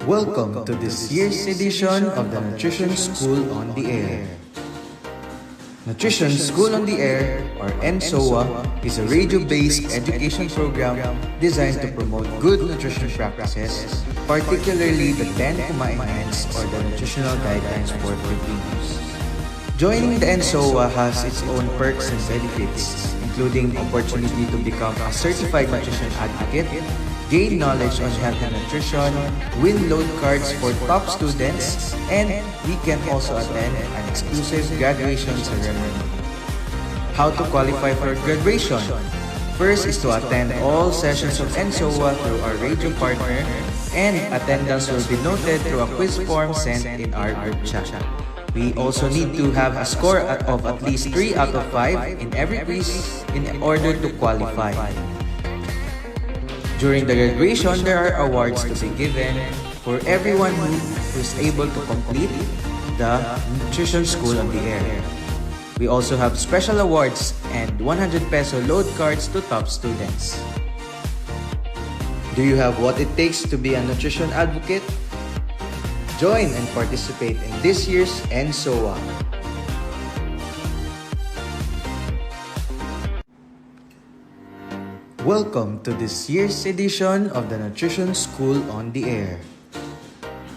Welcome to this year's edition of the Nutrition School on the Air. Nutrition School on the Air, or NSOA, is a radio-based education program designed to promote good nutrition practices, particularly the 10 Commandments or the nutritional guidelines for Filipinos. Joining the NSOA has its own perks and benefits, including opportunity to become a certified nutrition advocate, gain knowledge on health and nutrition, win load cards for top students, and we can also attend an exclusive graduation ceremony. How to qualify for graduation? First is to attend all sessions of NSOA through our radio partner, and attendance will be noted through a quiz form sent in our group chat. We also need to have a score of at least 3 out of 5 in every quiz in order to qualify. During the graduation, there are awards to be given for everyone who is able to complete the Nutrition School on the Air. We also have special awards and 100 peso load cards to top students. Do you have what it takes to be a nutrition advocate? Join and participate in this year's NSOA. Welcome to this year's edition of the Nutrition School on the Air.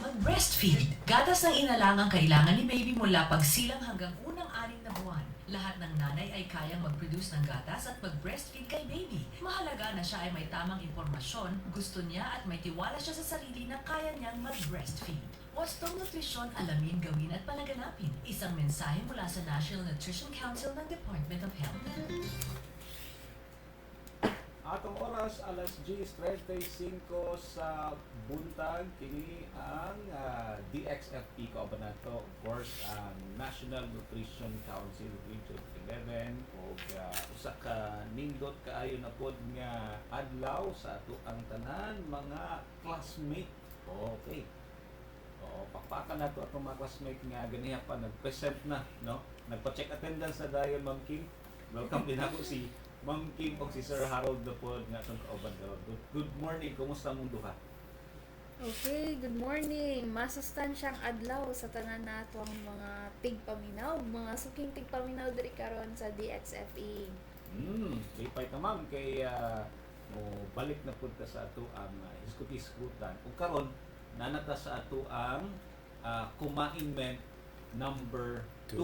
Mag-breastfeed. Gatas ng inalang ang kailangan ni baby mula pagsilang hanggang unang 6 na buwan. Lahat ng nanay ay kayang mag-produce ng gatas at mag-breastfeed kay baby. Mahalaga na siya ay may tamang impormasyon, gusto niya at may tiwala siya sa sarili na kaya niyang mag-breastfeed. Wastong nutrisyon, alamin, gawin at palaganapin. Isang mensahe mula sa National Nutrition Council ng Department of Health. Atong oras alas 10:35 sa buntag kini ang DXFP ko ba nato, of course ang National Nutrition Council Region 11 ug usa ka nindot kaayo na pod nga adlaw sa ato ang tanan mga classmate. Okay. O pakpakan nato atong mga classmate nga ganiya pa nag-present na, no? Nagpa-check attendance na dayon, Ma'am Kim. Welcome din ako si Ma'am Kim o si Sir Harold na po nga itong kauban daw. Good morning, kumusta mong duha? Okay, good morning. Masustansyang adlaw sa tanan nato ang mga tigpaminaw, mga suking tigpaminaw diri karon sa DXFE. Lipay ka ma'am kay mo balik na pud ta sa ato ang iskuti-iskutan. Ug karon nanata sa ato ang Commandment number 2.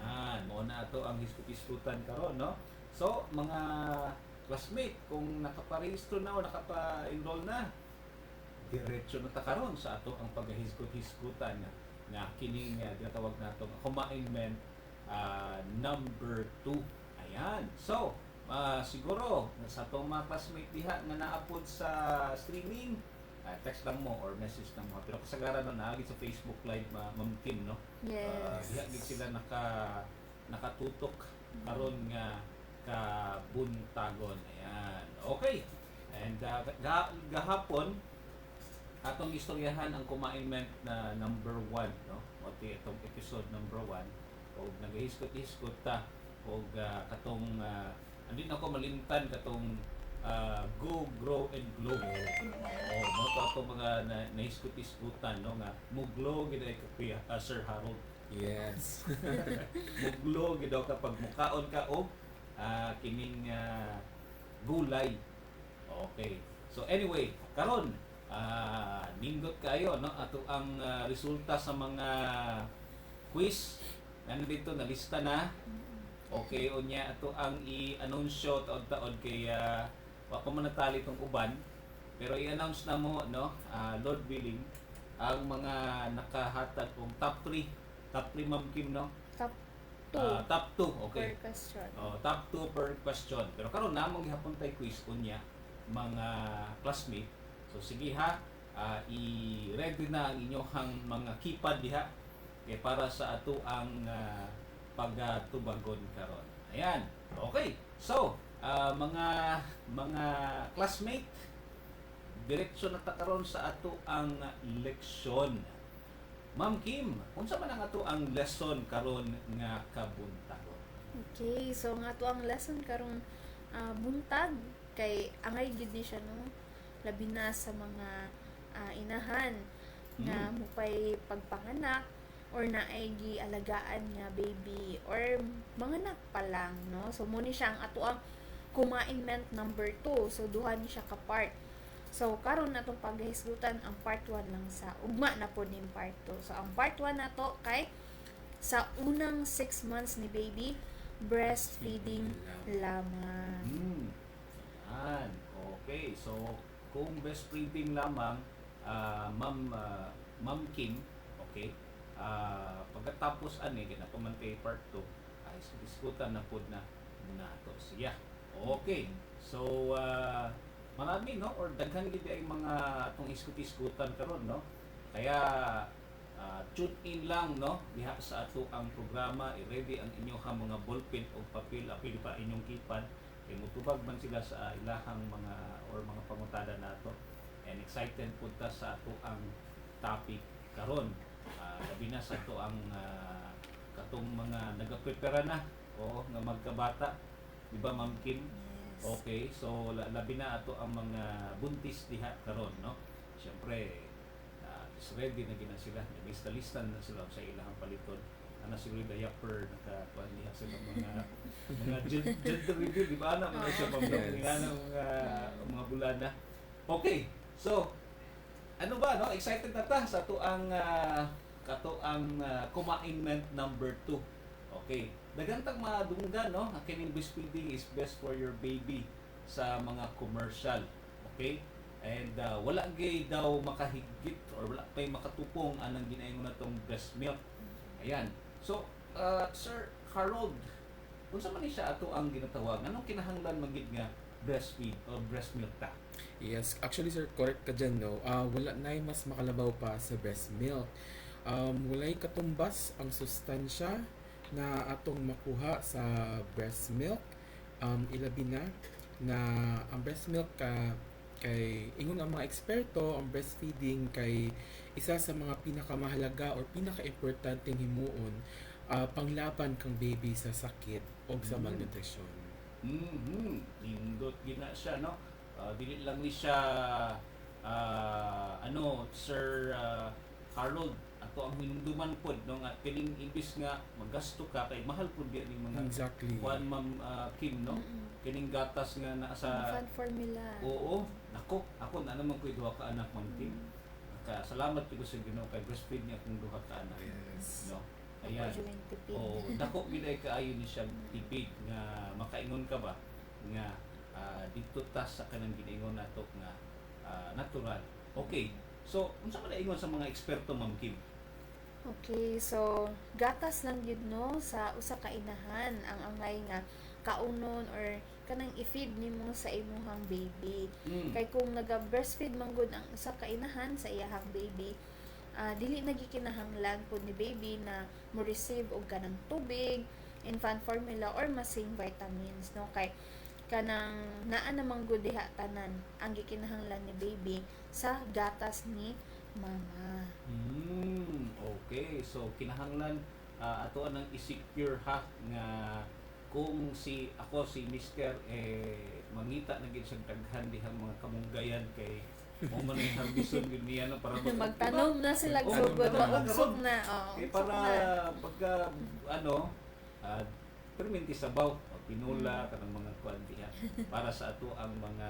Yan, mo na ato ang iskuti-iskutan karon, no? So, mga classmate, kung nakaparehistro na o nakapa-enroll na, diretso na ta karon sa ato ang paghihisgot-hisgutan nga kining ginatawag nato Commandment number 2. Ayan. So, siguro sa atong mga classmate diha nga naapod sa streaming, text lang mo or message lang mo. Pero kasagaran na naagit sa Facebook Live, Ma'am Kim, no? Yes. Diha gid sila nakatutok karon nga kabuntagon. Ayan. Okay. And gahapon atong istoryahan ang Commandment na number 1, no? O itong episode number 1 og nagahiskot-hiskot ta og katong andin ako malimtan katong go, grow and glow. No to atong mga nahiskot-hiskutan, no, nga muglo gid ay Kuya Sir Harold. Yes. Muglo gid daw kapag mukaon ka og kining gulay. Okay. So anyway, karon nindot kayo, no, ato ang resulta sa mga quiz nandito na lista na. Okay, unya ato ang i-anunsyo taon-taon kay wa pa man natali tong uban, pero i-announce na mo, no, Lord willing, ang mga nakahatag og top 3 Ma'am Kim, no? Top 2, okay. Per question. Top 2 per question. Pero karon namang gihapon tay quiz unya mga classmate. So sige ha, i-ready na ang inyong mga keypad diha kay para sa ato ang pagtubagon karon. Ayan. Okay. So, mga classmate, direksyon na ta karon sa ato ang leksyon. Ma'am Kim, unsa man ang ato ang lesson karon nga kabuntagon? Okay, so nga to ang lesson karon buntag kay angay gid ni siya, no, labi na sa mga inahan nga mupay pagpanganak or naay gialagaan nga baby or manganak pa lang, no? So muni siya ang ato ang kumainment number 2. So duha ni siya ka part. So karon natong paghisgutan ang part 1 lang sa ugma na po ning part 2. So ang part 1 nato kay sa unang 6 months ni baby, breastfeeding lamang. Yan. Okay. So, kung breastfeeding lamang, Ma'am Kim, okay, pagkatapos ani, kinapamantay part 2, ay diskutan na po na to siya. Okay. So, marami, no? Or daghan gid ay mga atong iskuti-iskutan karon, no? Kaya, tune in lang, no? Diha sa ato ang programa, i-ready ang inyong mga ballpen o papel, apil pa inyong keypad. Kay mutubag man sila sa ilahang mga pangutada nato. And excited po ta sa ato ang topic karon. Labi na sa ato ang katong mga nagaprepara na o nga magkabata. Di ba, Ma'am Kim? Yes. Okay, so labi na ato ang mga buntis diha karon, no? Siyempre, is ready na gina sila. Lista-listan na sila sa ilahang paliton. Ana siguro diaper nakakuan diha sila mga gender review, di ba? Ana mga siya mga bulana. Okay, so ano ba, no? Excited na ta sa ato ang kumainment number 2. Okay. Dagantang madunggan, no? Kining breastfeeding is best for your baby sa mga commercial. Okay? And wala gay daw makahigit or wala pay makatupong anang ginaingon natong breast milk. Ayan. So, Sir Harold, unsa man ni siya ato ang ginatawag? Anong kinahanglan magid nga breastfeed o breast milk ta? Yes, actually sir, correct ka dyan, no? Wala na mas makalabaw pa sa breast milk. Walay katumbas ang sustansya na atong makuha sa breast milk. Ilabi na ang breast milk kay ingon ang mga eksperto, ang breastfeeding kay isa sa mga pinakamahalaga or pinaka-importanteng himuon panglaban kang baby sa sakit o sa malnutrition. Indot gina siya, no? Dili lang ni siya Sir Harold, ato ang hinumduman pod, no, nga piling imbis nga magasto ka kay mahal pud di ning mga Exactly. kuan, Ma'am Kim, no? Kining gatas nga naa sa Infant formula. Oo, nako, ako na naman ko'y duha ka anak, Ma'am Kim. Salamat ko sa Ginoo kay breastfeed niya kung duha ka anak. Yes. No. Ayan. Tipid. Oo, dako giday kaayo ni siya tipid nga makaingon ka ba nga dito ta sa kanang ginaingon nato nga natural. Okay. So, unsa man ingon sa mga eksperto, Ma'am Kim? Okay, so gatas lang yun, no, sa usa ka inahan ang angay nga kaunon or kanang i-feed nimo sa imuhang baby. Kay kung naga-breastfeed man gud ang usa ka inahan sa iyahang baby, dili nagikinahanglan po ni baby na mo receive og kanang tubig, infant formula or masing vitamins, no, kay kanang naa namang gud diha tanan ang gikinahanglan ni baby sa gatas ni mama. Okay. So, kinahanglan ato nang i-secure ha nga kung si Mr. mangita na gid siyang daghan dihang mga kamunggayan kay mo man ang harbison gid niya na para Magtanom na sila Oo, sugod, magtanom na maugsog karon. na. Eh, Ugsog para na. pagka perminti sabaw o pinula kanang mga kuan diha para sa ato ang mga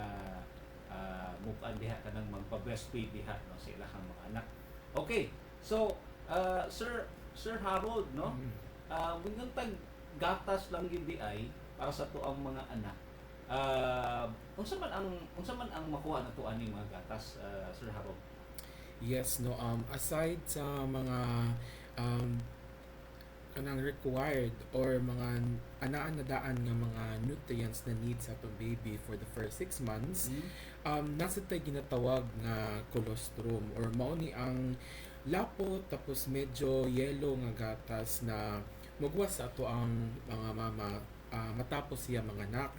mukaan diha kanang magpa-breastfeed diha, no, sa ilahang mga anak. Okay. So, Sir Harold, no? Bungang tag gatas lang yun di ay para sa ato ang mga anak. Unsa man ang makuha nato ani mga gatas, Sir Harold? Yes, no, aside sa mga kanang required or mga anaan na daan nga mga nutrients na need sa atong baby for the first 6 months, nasa tayo ginatawag nga colostrum or mao ni ang lapot tapos medyo yellow nga gatas na magwas sa ato ang mga mama matapos siya mga anak.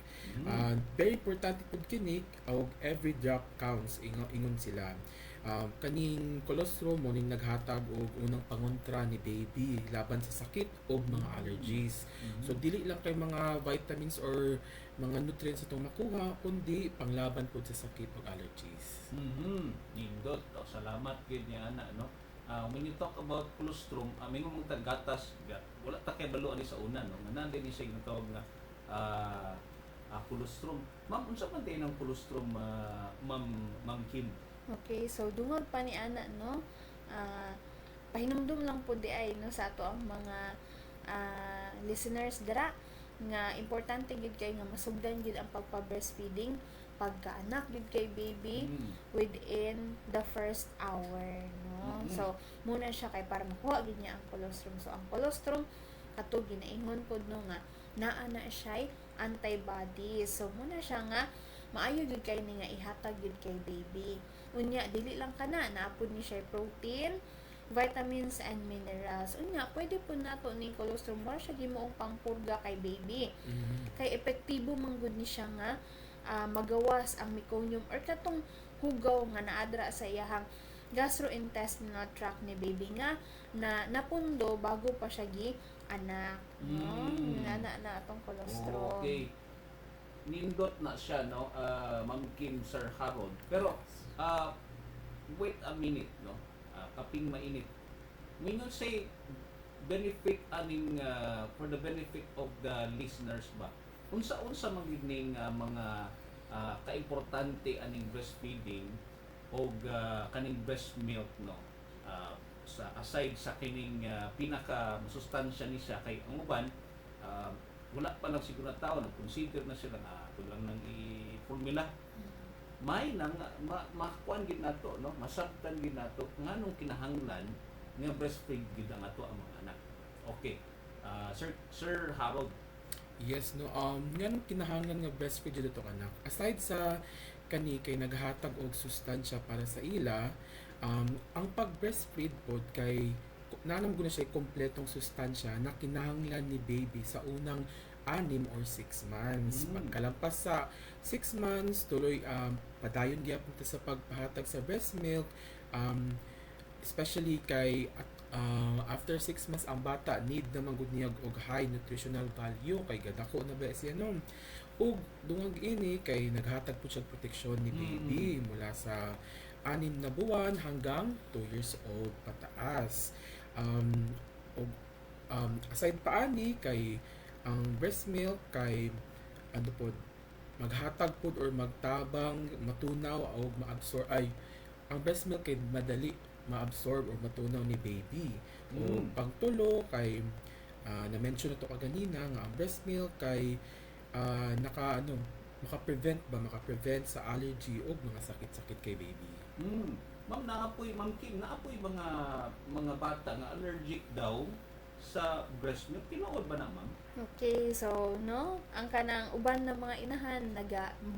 Very importante pud kini og every drop counts ingon sila. Kaning colostrum mo ning naghatag og unang pangontra ni baby laban sa sakit o mga allergies. So dili lang kay mga vitamins or mga nutrients itong makuha, kundi panglaban po sa sakit o allergies. Nindot. Salamat gid niya ana no. When you talk about colostrum, mingon mong gatas, wala ta kay balo ani sa una no. Nga din siya ginatawag nga colostrum. Ma'am, unsa man din ang colostrum, Ma'am Kim? Okay, so dungog pa ni ana no. Pahinumdum lang po di ay no sa ato ang mga listeners dira nga importante gid kay nga masugdan gid ang pagpa-breastfeeding pagkaanak gid kay baby within the first hour no. So muna siya kay para makuha gid niya ang colostrum. So ang colostrum kato ginaingon pod no nga naa na siya antibodies. So muna siya nga maayo gid kay ni nga ihatag gid kay baby. Unya dili lang kana naapod ni siya protein, vitamins and minerals. Unya pwede po nato ni colostrum bar siya gimuong pangpurga kay baby. Kay epektibo man gud ni siya nga magawas ang meconium or katong hugaw nga naadra sa iyahang gastrointestinal tract ni baby nga na napundo bago pa siya gi anak no. Na atong colostrum. Okay. Nindot na siya no, Ma'am Kim, Sir Harold. Pero wait a minute no. Kaping mainit. Mingon say benefit aning for the benefit of the listeners ba. Unsa man gid ning mga kaimportante aning breastfeeding o kaning breast milk no. Sa aside sa kining pinaka masustansya ni siya kay ang uban wala pa lang siguro na tao nag-consider na sila na ito lang nang i-formula. May nang makuan gid nato no, masabtan gid nato nganong kinahanglan nga breastfeed gid ang ato ang mga anak. Okay. Sir Harold. Yes no, nganong kinahanglan nga breastfeed jud itong anak. Aside sa kani kay naghatag og sustansya para sa ila, ang pag-breastfeed pod kay nanam guna siya kompletong sustansya na kinahanglan ni baby sa unang 6 or 6 months. Pagkalampas sa 6 months, tuloy padayon gyapon ta sa pagpahatag sa breast milk, especially kay after 6 months ang bata need naman gud niya og high nutritional value kay gadako na ba siya no. Ug dungag ini kay naghatag po siya proteksyon ni baby mula sa 6 na buwan hanggang 2 years old pataas. Aside pa ani kay ang breast milk kay ano po maghatag pod or magtabang matunaw o maabsorb ay ang breast milk kay madali maabsorb or matunaw ni baby. O pangtulo kay na-mention na to kaganina nga ang breast milk kay maka-prevent sa allergy o mga sakit-sakit kay baby. Ma'am, Ma'am Kim, naapoy mga bata nga allergic daw sa breast milk. Tinuod ba na, ma'am? Okay, so no, ang kanang uban ng mga inahan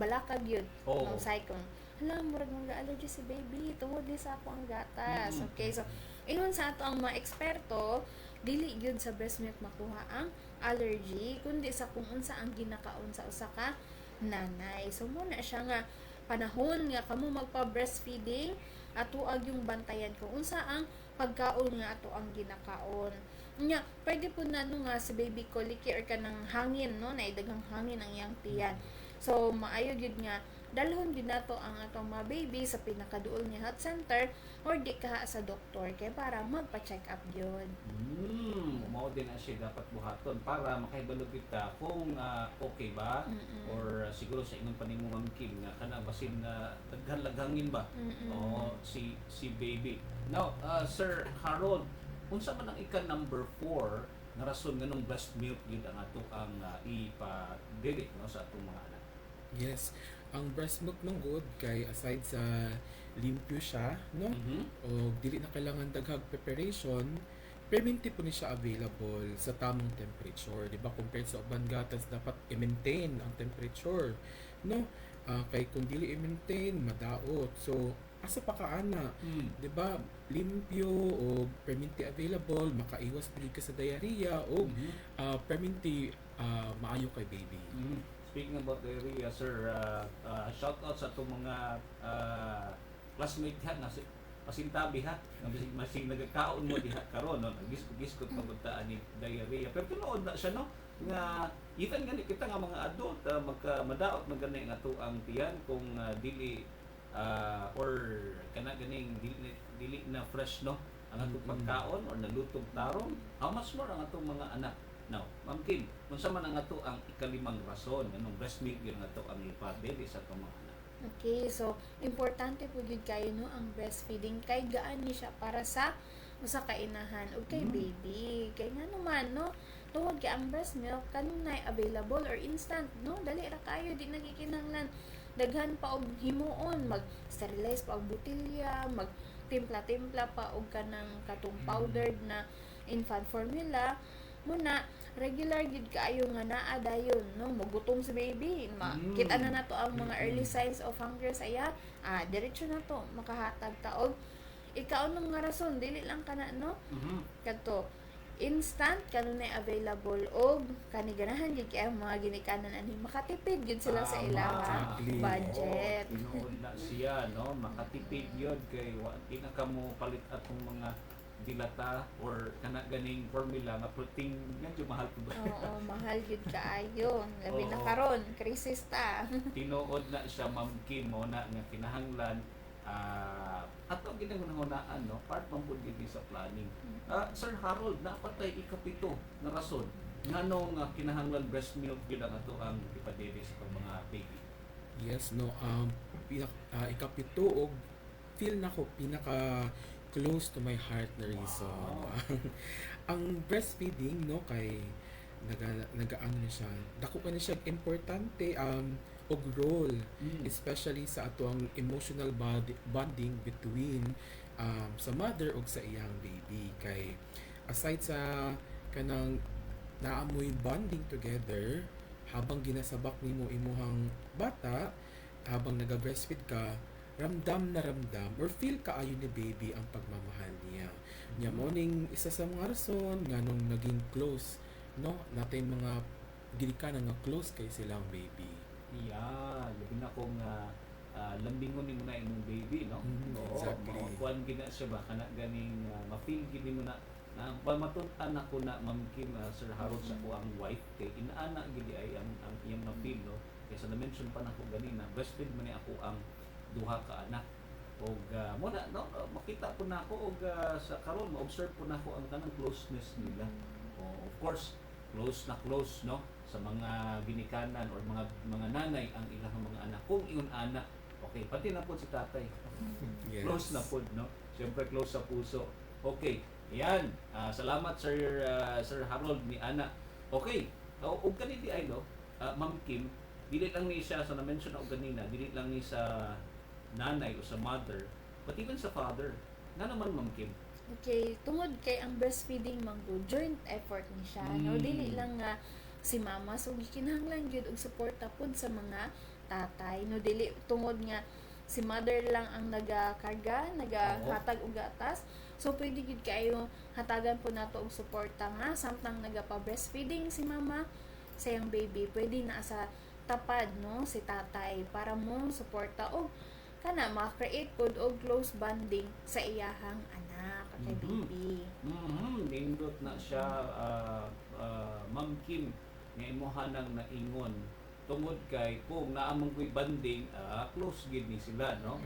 balakag yun. Oo. No, say kung hala murag mga allergy si baby tungod ni sa ako ang gatas. Okay, so ingon sa ato ang mga eksperto dili gyud sa breast milk makuha ang allergy kundi sa kung unsa ang ginakaon sa usa ka nanay. So muna siya nga panahon nga kamo magpa-breastfeeding atuag yung bantayan kung unsa ang pagkaon nga ato ang ginakaon. Nya pwede po na nga si baby colicky or kanang hangin no, naidaghang hangin ang iyang tiyan. So maayo gyud nga dalhon gyud nato ang atong mga baby sa pinakaduol nga health center or di kaha sa doktor kay para magpa-check up gyud. Mao din na siya dapat buhaton para makahibalo kita kung okay ba or siguro sa ingon pa nimo Ma'am Kim nga kana basin daghan-laghangin ba o si baby. Now, Sir Harold, unsa man ang ika number 4 nga rason nganong breast milk gyud ang ato ang ipa-dili no sa atong mga anak? Yes, ang breast milk ng good kay aside sa limpyo siya no, o dili na kailangan daghag preparation, permanente po ni siya available sa tamang temperature, di ba? Compared sa uban gatas dapat i-maintain ang temperature no, kay kung dili i-maintain madaot. So asa pa kaana, di ba? Limpyo o permanente available, makaiwas pud ka sa diarrhea o permanente maayo kay baby. Speaking about diarrhea, sir, shout out sa itong mga classmate ha na pasintabi ha nga masing nagakaon mo diha karon no nagiskot-giskot pagudtaan ni diarrhea pero tinuod na siya no nga itan gani kita nga mga adult madaot man gani nga ang tiyan kung dili or kana ganing dili na fresh no ang atong pagkaon or nalutong tarong how much more ang atong mga anak now Ma'am Kim unsa man ang ato ang ikalimang rason anong breast milk yun nga ang ipadili sa atong mga anak. Okay, so importante po gid kayo no ang breastfeeding kay gaan ni siya para sa usa ka inahan ug kay baby. Kay nga naman no, tungod kay ang breast milk kanunay available or instant no, dali ra kayo di nagikinahanglan daghan pa og himuon, mag-sterilize pa og botilya, mag timpla-timpla pa og kanang katong powdered na infant formula muna regular gid kaayo nga naa dayon no magutom si baby kita na nato ang mga early signs of hunger sa iya diretso na to makahatag ta og ikaw nung nga rason dili lang kana no kadto instant kanunay available og kaniganahan gid kay ang mga ginikanan ani makatipid gid sila sa ilang exactly. budget. Tinuod na siya no makatipid yun kay di na kamo palit atong mga dilata or kana ganing formula nga protein medyo mahal po ba? Oo, mahal gid kaayo. Labi na Oo. karon, krisis ta. Tinuod na siya Ma'am Kim mo na nga kinahanglan ato ginahunahunaan no part man pud gid sa planning. Sir Harold napatay ikapito na rason nganong kinahanglan breast milk gid ang ato ang ipadili sa mga baby. Yes, no. Ikapito og feel na ko pinaka close to my heart na reason. Wow. Ang breastfeeding no kay nagaano na siya. Dako pa na siya importante og role especially sa atong emotional bonding between sa mother ug sa iyang baby kay aside sa kanang naamoy bonding together habang ginasabak nimo imuhang bata habang naga-breastfeed ka ramdam na ramdam or feel kaayo ni baby ang pagmamahal niya. Nya mo ning isa sa mga rason nganong naging close no natay mga ginikanan nga close kay silang baby. Yeah, labi na kong lambingon ni mo na imong baby no. Oo, Exactly. kuan gina siya ba kana ganing ma-feel gid mo na pamatud-an ako na Ma'am Kim Sir Harold sa ko ang wife kay inaana gid ay ang iyang ma-feel no. Kay sa na-mention pa nako ganina breastfeed man ni ako ang duha ka anak og muna no makita po nako og sa karon ma-observe po nako ang tanang closeness nila. Of course close no sa mga ginikanan or mga nanay ang ilang mga anak kung iyon anak okay pati na po si tatay Yes. close na po no siyempre close sa puso okay yan salamat Sir Harold ni Ana okay og kanidi ay no Ma'am Kim dili lang ni siya sa na-mention na og ganina dili lang ni sa nanay o sa mother but even sa father na naman Ma'am Kim. Okay, tungod kay ang breastfeeding manggo joint effort ni siya no dili lang nga si mama so gikinahanglan gyud og suporta pud sa mga tatay no dili tungod nga si mother lang ang nagakarga nagahatag og gatas so pwede gyud kayo hatagan po nato og suporta nga samtang nagapa-breastfeeding si mama sa iyang baby pwede na sa tapad no si tatay para mo suporta og kana ma-create pud og close bonding sa iyahang anak kay baby. Nindot na siya Ma'am Kim nga imuha nang naingon tungod kay kung naamong ko'y banding close gid ni sila no.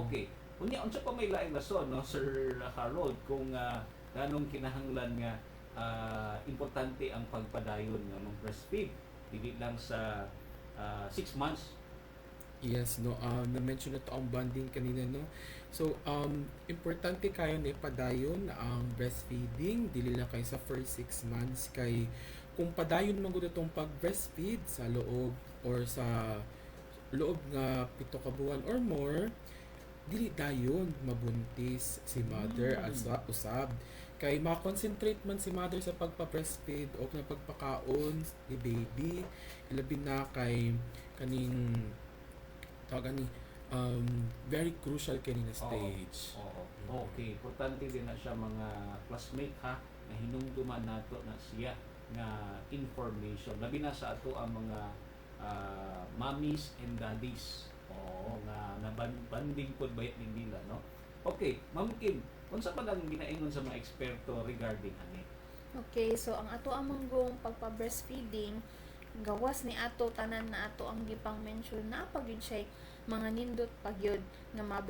Okay. Unya unsa pa may laing rason no Sir Harold kung ganong kinahanglan nga importante ang pagpadayon nga mong breastfeed dili lang sa 6 months. Yes, no. Na-mention na to ang bonding kanina, no. So, importante kayo na ipadayon ang breastfeeding. Dili lang kayo sa first 6 months. Kay, kung padayon man gud itong pag-breastfeed sa loob or sa loob nga 7 ka buwan or more, dili dayon mabuntis si mother as usab. Kay ma-concentrate man si mother sa pagpa-breastfeed o na pagpakaon ni baby. Ilabi na kay kaning ni very crucial kanina stage. Oo. Okay, importante din na siya mga classmate ha na hinungduman nato na siya nga information. Labi na sa ato ang mga mommies and daddies. Oo, nga banding pod bayat din nila, no? Okay, Ma'am Kim, unsa man ang ginaingon sa mga eksperto regarding ani? Okay, so ang ato among gong pagpa-breastfeeding, gawas ni ato tanan na ato ang gipang mention na pagyud siya mga nindot pagyud nga mga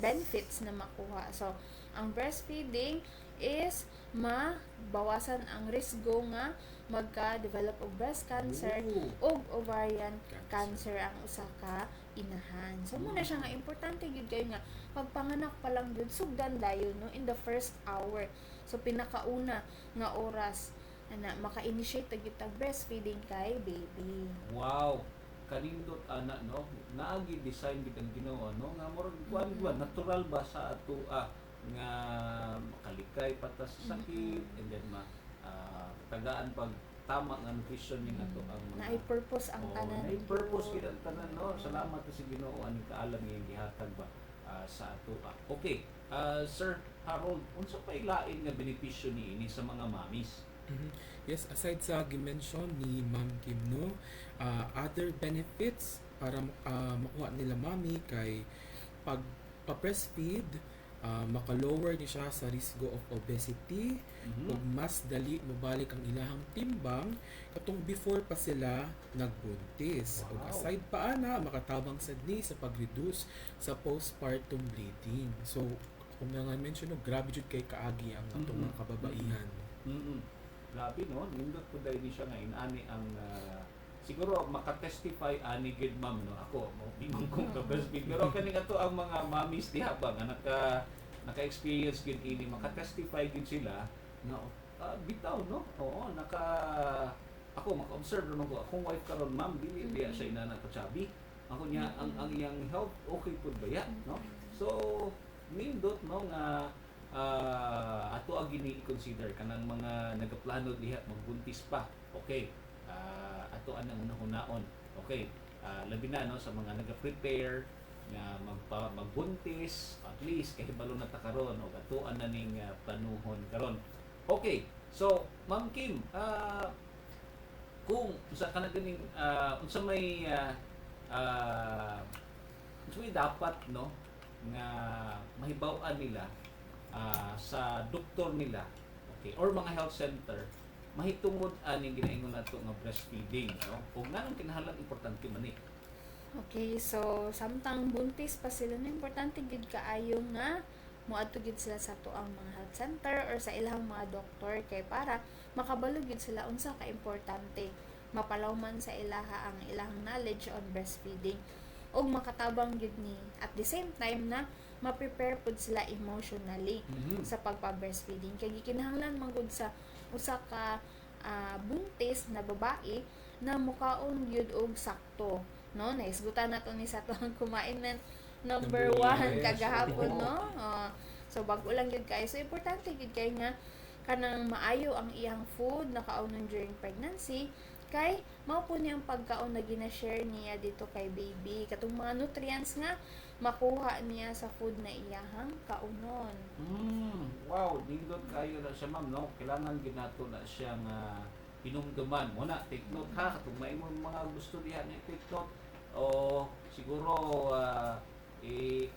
benefits na makuha. So ang breastfeeding is mabawasan ang risgo nga magka-develop og breast cancer Ooh. o ovarian cancer ang usa ka inahan. So muna siya nga importante gyud kayo nga pagpanganak pa lang gyud sugdan dayon no in the first hour. So pinakauna nga oras na maka-initiate gyud tag breastfeeding kay baby. Wow, kanindot ana no, naagi design gid ang Ginoo no nga murag kuan ba natural ba sa ato nga makalikay patas sa sakit and then tagaan pag tama nga nutrition ning ato ang mga Na purpose ang tanan. na purpose gid ang tanan no. Salamat sa Ginoo ani kaalam nga gihatag ba sa ato. Okay, Sir Harold, unsa pa ilain nga benepisyo niini sa mga mommies? Mhm. Yes, aside sa gimension ni Ma'am Kim no, other benefits para makuha nila mami kay pag pa-breastfeed, maka-lower ni siya sa risgo of obesity ug mas dali mobalik ang ilahang timbang katong before pa sila nagbuntis. Ug Wow. aside pa ana makatabang sad ni sa pag-reduce sa postpartum bleeding. So kung nga mention no, grabe jud kay kaagi ang atong mga kababaihan. Grabe no, nindot po dahil ni siya nga inani ang siguro makatestify ani gid ma'am no. Ako mo di man kong ka-breastfeed pero kani ato ang mga mommies diha ba nga naka-experience gid ini makatestify gid sila na bitaw no. Oo, ako maka-observe no ko akong wife karon ma'am dili biya siya inana ka chubby. Ako niya ang iyang health okay pud ba ya no. So nindot no nga ato ang gini-consider kanang mga nagaplano diha magbuntis pa. Okay. Ato anang hunaon. Okay. Labi na no sa mga naga-prepare nga magbuntis at least kahibalo na ta karon o atuan na ning planuhon karon. Okay. So, Ma'am Kim, kung usa ka na ganing unsa may dapat no nga mahibaw-an nila sa doktor nila, okay, or mga health center mahitungod ani ginaingon nato nga breastfeeding no ug nganong kinahanglan importante man ni. Okay, so samtang buntis pa sila na importante gid kaayo nga moadto gid sila sa tuang mga health center or sa ilang mga doktor kay para makabalo gid sila unsa ka importante mapalawman sa ilaha ang ilang knowledge on breastfeeding ug makatabang gid ni at the same time na ma-prepare pud sila emotionally sa pagpa-breastfeeding kay gikinahanglan man gud sa usa ka buntis na babae na mukaon gyud og sakto no naisgutan nato ni sa tuang kumain man number 1 kagahapon no. So bag-o lang gyud kay so importante gyud kay nga kanang maayo ang iyang food na kaunon during pregnancy kay mao po niya ang pagkaon na gina-share niya dito kay baby katong mga nutrients nga makuha niya sa food na iyahang kaunon. Wow, nindot kayo na siya ma'am no. Kailangan gid nato na siya nga hinumduman mo na take note ha katong may mga gusto diha ni take note o siguro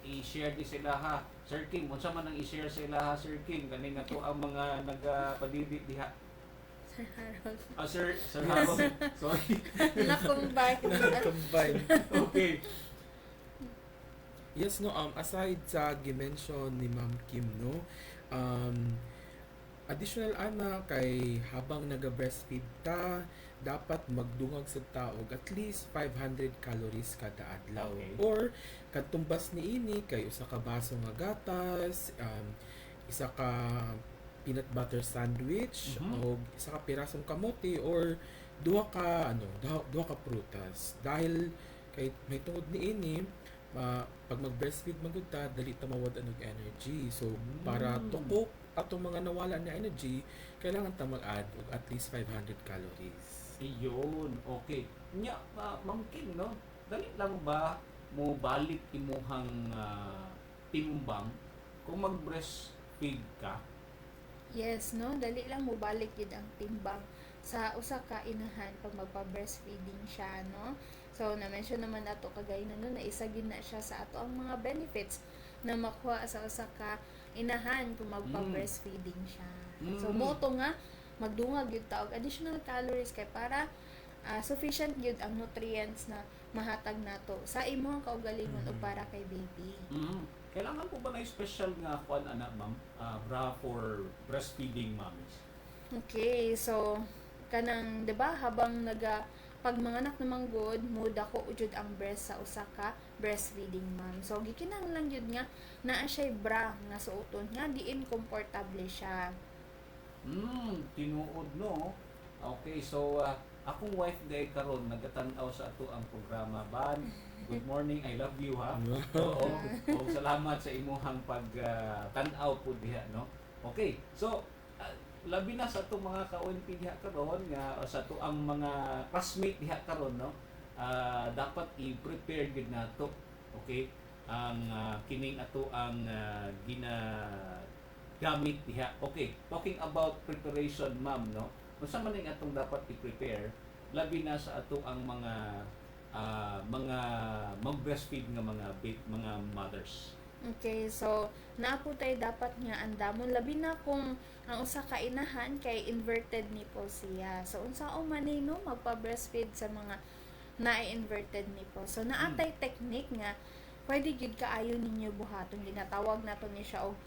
i-share di sila ha. Sir King, unsa man ang i-share sa ila ha Sir King kani nga to ang mga nagapadidi diha. Sir Harold. Sir Harold. Sorry. Nakumbay. Combine. Okay. Yes, no, aside sa gimension ni Ma'am Kim, no, additional ana kay habang naga-breastfeed ta, dapat magdungag sa taog at least 500 calories kada adlaw. Okay. Or katumbas ni ini kay usa ka baso nga gatas, isa ka peanut butter sandwich o isa ka pirasong kamote or duha ka prutas. Dahil kay may tungod ni ini pag mag-breastfeed magud ta dali ta mawad og energy. So para tukok atong mga nawala na energy, kailangan ta mag-add og at least 500 calories. Iyon, okay. Nya, Ma'am Kim, no? Dali lang ba mo balik imuhang timbang kung mag-breastfeed ka? Yes, no? Dali lang mo balik gid ang timbang sa usa ka inahan pag magpa-breastfeeding siya, no? So na-mention naman nato kagay na no, na isa gid na siya sa ato ang mga benefits na makuha sa usa ka inahan kung magpa-breastfeeding siya. So mo to nga magdungag gyud ta og additional calories kay para sufficient gyud ang nutrients na mahatag nato sa imong kaugalingon o para kay baby. Kailangan po ba na special nga kuan ana ma'am, bra for breastfeeding moms? Okay, so kanang 'di ba habang pag manganak namang good, muda ko ujud ang breast sa usa ka breastfeeding mom. So gikinahanglan jud nga naa siya bra nga suoton nga diin komportable siya. Tinuod no. Okay, so akong wife day karon nagatan-aw sa ato ang programa ban. Good morning, I love you ha. Oo. Salamat sa imuhang tan-aw po diha no. Okay. So labi na sa atong mga ka-ONP diha karon nga sa ato ang mga classmate diha karon no. Dapat i-prepare gid nato. Okay? Ang kining ato ang ginagamit diha. Okay, talking about preparation ma'am no. Unsa man ning atong dapat i-prepare labi na sa ato ang mga mag-breastfeed nga mga mothers. Okay, so naapo tay dapat nga andamon labi na kung ang usa ka inahan kay inverted nipple siya. So unsaon man ni no magpa-breastfeed sa mga na-inverted nipple. So naatay technique nga pwede gyud kaayo ninyo buhaton, ginatawag nato ni siya og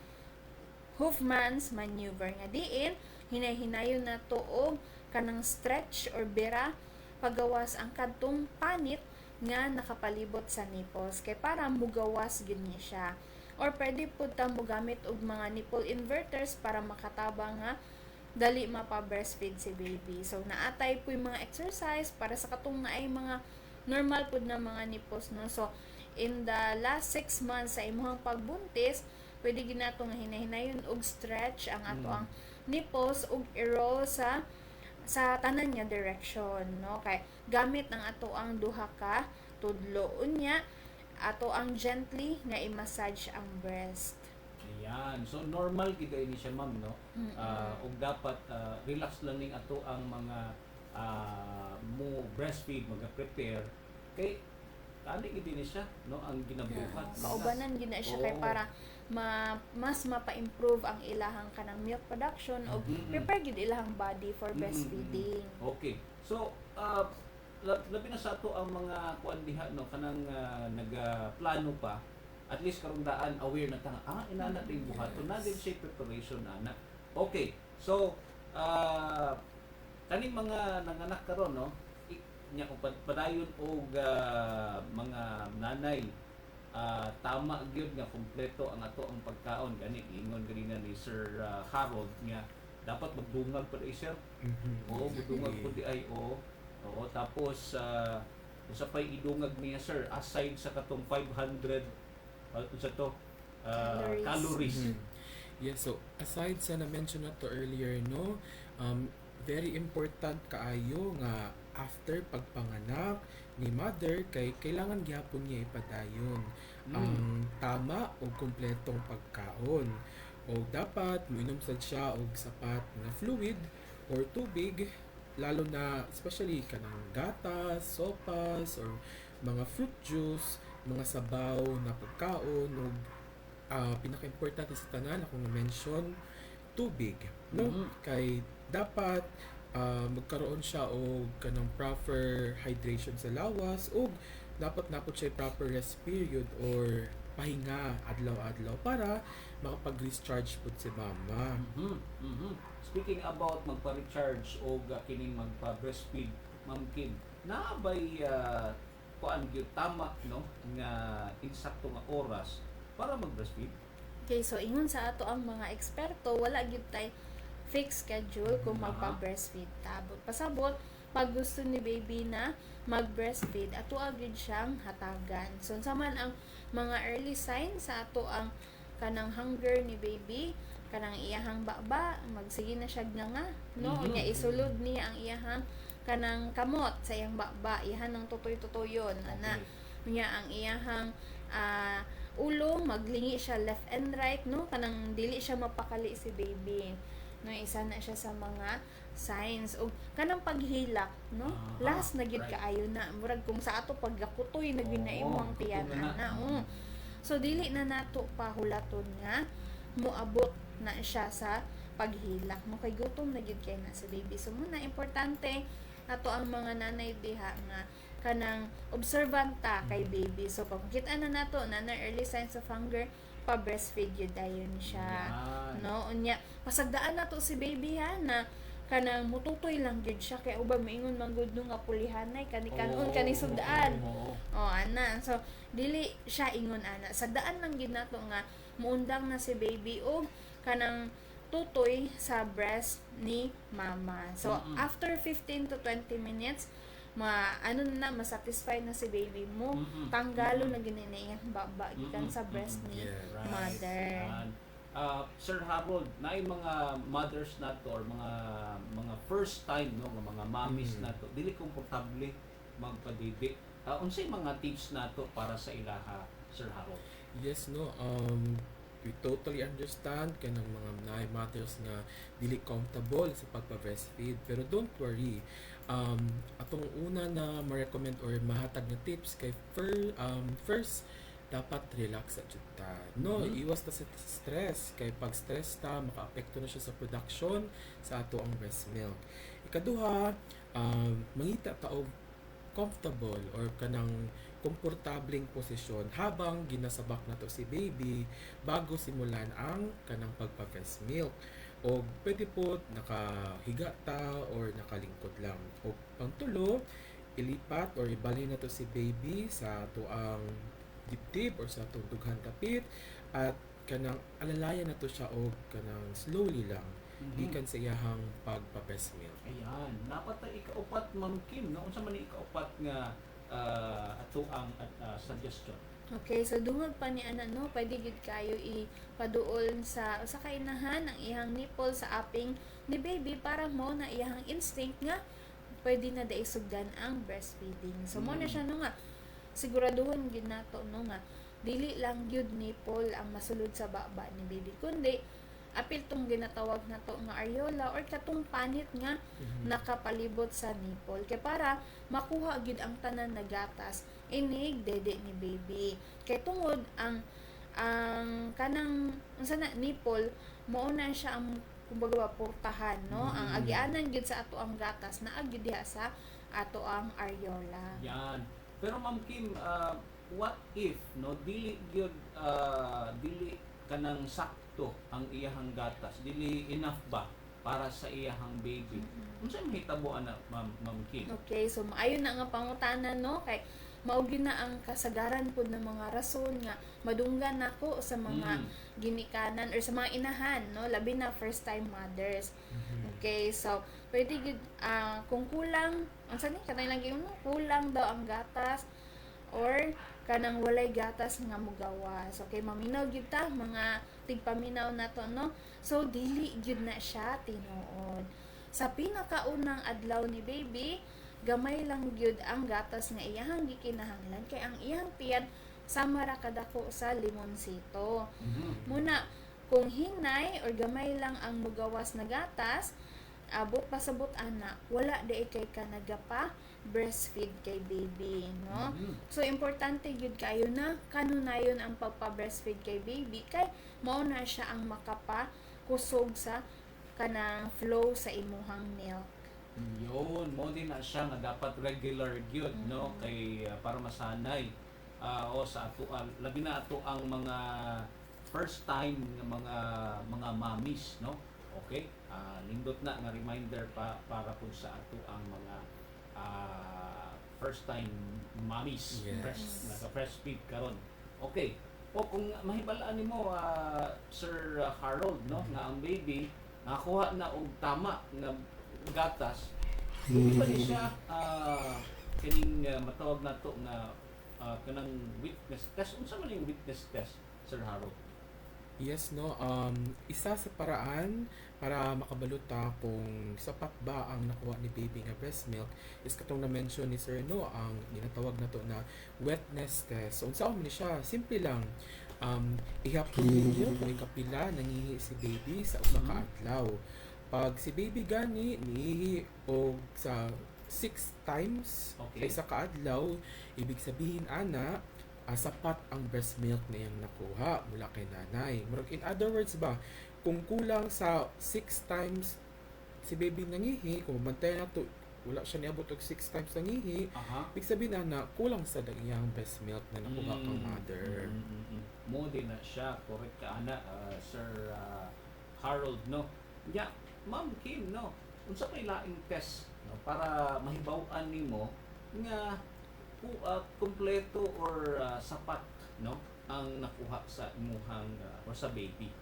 Hoffman's maneuver nga diin hinay-hinayon nato og kanang stretch or bira pagawas ang kadtong panit nga nakapalibot sa nipples kay para mugawas gyud niya siya. Or pwede pud ta mo gamit og mga nipple inverters para makatabang nga dali mapa-breastfeed si baby. So naatay po yung mga exercise para sa katong na ay mga normal pud na mga nipples no. So in the last 6 months sa imong pagbuntis, pwede ginato nga hinahinayon og stretch ang ato ang nipples og i-roll sa tanan nga direction no, kay gamit ang ato ang duha ka tudlo unya ato ang gently nga i-massage ang breast. Ayan. So normal gid ini siya ma'am no. Ug dapat relax lang ning ato ang mga mo breastfeed mag-prepare kay ani gid ni siya no ang ginabuhat. Kaubanan gid na siya kay para mas mapa-improve ang ilahang kanang milk production o prepare gid ilahang body for breastfeeding. Okay. So labi na sa ato ang mga kuan diha no kanang nagaplano pa at least karong daan aware na ta inana ting buhaton na din siya preparation ana. Okay. So kaning mga nanganak karon no nya kung padayon og mga nanay tama gyud nga kompleto ang ato ang pagkaon gani ingon ganina ni Sir Harold nga dapat magdungag pud ay sir. Oo, magdungag pud ay oo tapos usa pay idungag niya sir aside sa katong 500 sa to calories. Yes, so aside sa na-mention na to earlier no, very important kaayo nga after pagpanganak ni mother kay kailangan gyapon niya ipadayon ang tama o kumpletong pagkaon o dapat moinom sad siya og sapat nga fluid or tubig lalo na especially kanang gatas, sopas or mga fruit juice, mga sabaw na pagkaon o pinaka-importante sa tanan akong na-mention tubig no kay dapat magkaroon siya og kanang proper hydration sa lawas ug dapat napot siya proper rest period or pahinga adlaw-adlaw para makapag-recharge pud si mama. Speaking about magpa-recharge o kining magpa-breastfeed Ma'am Kim, naabay kuan gyud tama no nga insakto nga oras para mag-breastfeed? Okay, so ingon sa ato ang mga eksperto wala gyud tay fixed schedule kung magpa-breastfeed ta. Pasabot pag gusto ni baby na mag-breastfeed, ato agad siyang hatagan. So, unsa man ang mga early signs sa ato ang kanang hunger ni baby, kanang iyahang baba, magsige na siya nga, no? Unya isulod niya ang iyahang kanang kamot sa iyang baba, iyahan ng tutoy-tutoyon, ana. Unya ang iyahang ulo, maglingi siya left and right, no? Kanang dili siya mapakali si baby. no, isa na siya sa mga signs o kanang paghilak, no, last na gid right. kaayo na murag kung sa ato paggakutoy na ginaimo ang kutoy tiyan na. ana. So dili na nato pa hulaton nga moabot na siya sa paghilak mo kay gutom na gid kay na sa baby. So muna importante ato ang mga nanay diha nga kanang observanta kay baby. So pag kita na nato na early signs of hunger, pa breastfeed yun dayon siya. Yan. No, unya pasagdaan nato si baby ha na kanang mututoy lang gid siya kay uban maingon man gud no nga pulihanay kani kanon kani sugdaan. Oo. Ana. So dili siya ingon ana. Sagdaan lang gid nato nga muundang na si baby og kanang tutoy sa breast ni mama. So after 15 to 20 minutes masatisfy na si baby mo, tanggalo na ginini ang baba gikan sa breast ni Yeah. mother. Yan. Sir Harold, naay mga mothers nato or mga first time no nga mga mommies nato dili komportable magpadidik. Unsay mga tips nato para sa ilaha, Sir Harold? Yes, no. We totally understand kanang mga mothers na dili comfortable sa pagpa-breastfeed. Pero don't worry. Atong una na ma-recommend or mahatag na tips kay first dapat relax at ta. No, iwas ta sa stress kay pag stress ta makaapekto na siya sa production sa ato ang breast milk. Ikaduha, mangita ta og comfortable or kanang komportableng posisyon habang ginasabak na to si baby bago simulan ang kanang pagpa-breast milk. O pwede po nakahiga ta or nakalingkod lang. O pangtulo, ilipat or ibali na to si baby sa ato ang dibdib or sa atong dughan kapit at kanang alalayan na to siya og kanang slowly lang gikan sa iyahang pagpa-breast milk. Ayan, dapat ta ikaupat Ma'am Kim, no? Unsa man ni ikaupat nga ato ang suggestion? Okay, so dungog pa ni ana no, pwede gid kayo ipaduol sa kainahan ang iyang nipple sa aping ni baby para mo na iyang instinct nga pwede na daisugdan ang breastfeeding. So mo na siya no nga siguraduhon gid nato no nga dili lang gyud nipple ang masulod sa baba ni baby kundi apil tong ginatawag na to nga areola or katong panit nga nakapalibot sa nipple kay para makuha gid ang tanan na gatas inig dede ni baby kay tungod ang kanang unsa na nipple mao na siya ang kumbaga portahan no ang agianan gyud sa ato ang gatas na gyud diha sa ato ang areola. Yan. Pero Ma'am Kim, what if no dili gyud dili kanang sakto ang iyahang gatas, dili enough ba para sa iyahang baby? Unsay mahitabo ana Ma'am Kim? Okay, so maayo na nga pangutanan no kay maugi na ang kasagaran po ng mga rason nga madunggan nako sa mga ginikanan or sa mga inahan no labi na first time mothers. Okay, so pwede gid kung kulang unsa ni kanay lang gyud no kulang daw ang gatas or kanang walay gatas nga mugawas. Okay, maminaw gyud ta mga tigpaminaw nato no. So dili gyud na siya tinuod. Sa pinakaunang adlaw ni baby, gamay lang gyud ang gatas nga iyahang gikinahanglan kay ang iyang tiyan sama ra kadako sa limonsito. Muna kung hinay or gamay lang ang mugawas na gatas, abot pasabot ana, wala di kay ka nagapa breastfeed kay baby, no? So importante gyud kayo na kanunayon ang pagpa-breastfeed kay baby kay mao na siya ang makapa kusog sa kanang flow sa imuhang milk. Yun, mo din na siya nga dapat regular gyud no kay para masanay o sa ato labi na ato ang mga first time nga mga mommies no. Okay? Lindot na nga reminder para po sa ato ang mga first time mommies Yes. naka-breastfeed karon. Okay. O kung mahibalaan nimo Sir Harold no nga ang baby nakuha na og tama nga gatas, hindi ba ni siya kining matawag na to nga kanang witness test? Unsa man yung witness test, Sir Harold? Yes, no. Isa sa paraan para makabalot ta kung sapat ba ang nakuha ni baby nga breast milk is katong na-mention ni Sir no, ang ginatawag na to na wetness test. So, unsa man ni siya? Simple lang. Ihapon ninyo kung kapila nangihi si baby sa usa ka adlaw. Pag si baby gani ni og sa 6 times Okay. sa kaadlaw, ibig sabihin ana sapat ang breast milk na iyang nakuha mula kay nanay. Murag in other words ba, kung kulang sa 6 times si baby nangihi, kung bantay na to wala siya niabot og 6 times nangihi, Aha. ibig sabihin na kulang sa iyang breast milk na nakuha kang mother. Mo din na siya, correct ka ana, Sir Harold, no? Ya, Ma'am Kim, no? Unsa may laing test, no, para mahibaw-an nimo nga kumpleto or sapat, no, ang nakuha sa imuhang or sa baby.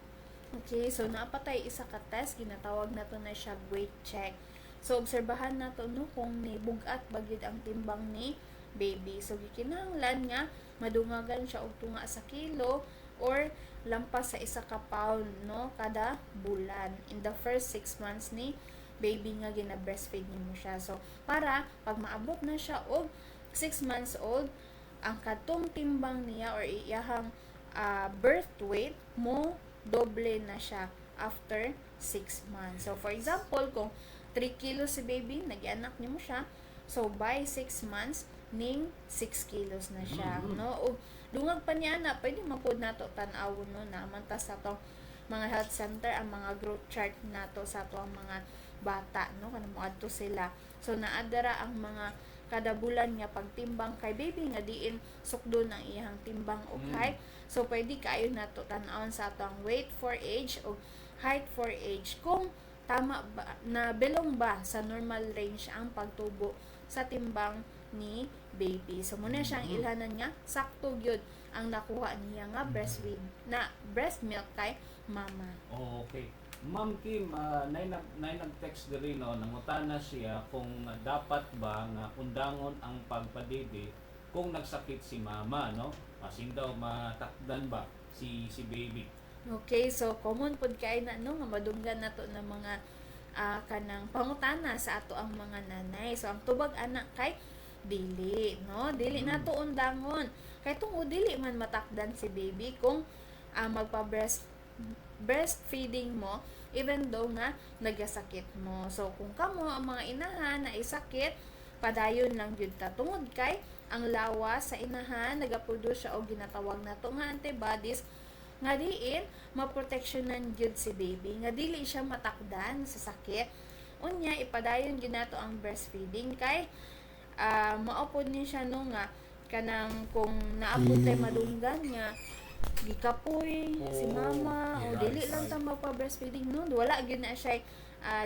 Okay, so naapatay isa ka test, ginatawag na to na siya weight check. So obserbahan na to no kung ni bugat bagid ang timbang ni baby. So gikinahanglan nga madungagan siya og tunga sa kilo or lampas sa isa ka pound no kada bulan in the first 6 months ni baby nga gina-breastfeed nimo siya. So para pag maabot na siya og 6 months old, ang katong timbang niya or iyahang birth weight mo doble na siya after 6 months. So for example, kung 3 kilos si baby, nag-anak niyo mo siya, so by 6 months ning 6 kilos na siya, no? O dungag pa niya na pwede mapud nato tan-awon no na mantas sa to mga health center ang mga growth chart nato sa to ang mga bata, no, kanang mo adto sila. So naadara ang mga kada bulan nga pagtimbang kay baby nga diin sukdo ng iyang timbang o height. So pwede kayo nato tan-awon sa atong weight for age o height for age kung tama ba na belong ba sa normal range ang pagtubo sa timbang ni baby. So muna siyang ilhanan nga sakto gyud ang nakuha niya nga breast milk kay mama. Okay. Ma'am Kim, nay nag-text diri no, nangutana siya kung dapat ba nga undangon ang pagpadede kung nagsakit si mama, no? Asin daw matakdan ba si baby. Okay, so common pod kay na no nga madunggan nato na mga kanang pangutana sa ato ang mga nanay. So ang tubag anak kay dili, no? Dili nato undangon. Kay tungod dili man matakdan si baby kung breastfeeding mo even though nga nagasakit mo. So kung kamo ang mga inahan na isakit, padayon lang gyud ta tungod kay ang lawas sa inahan nagaproduce siya og ginatawag nato nga antibodies nga diin maproteksyonan gyud si baby nga dili siya matakdan sa sakit. Unya ipadayon gyud nato ang breastfeeding kay maupod ni siya no nga kanang kung naabot tay madunggan nga gikapoy si mama o dili lang ta magpa-breastfeeding no, wala gyud na siya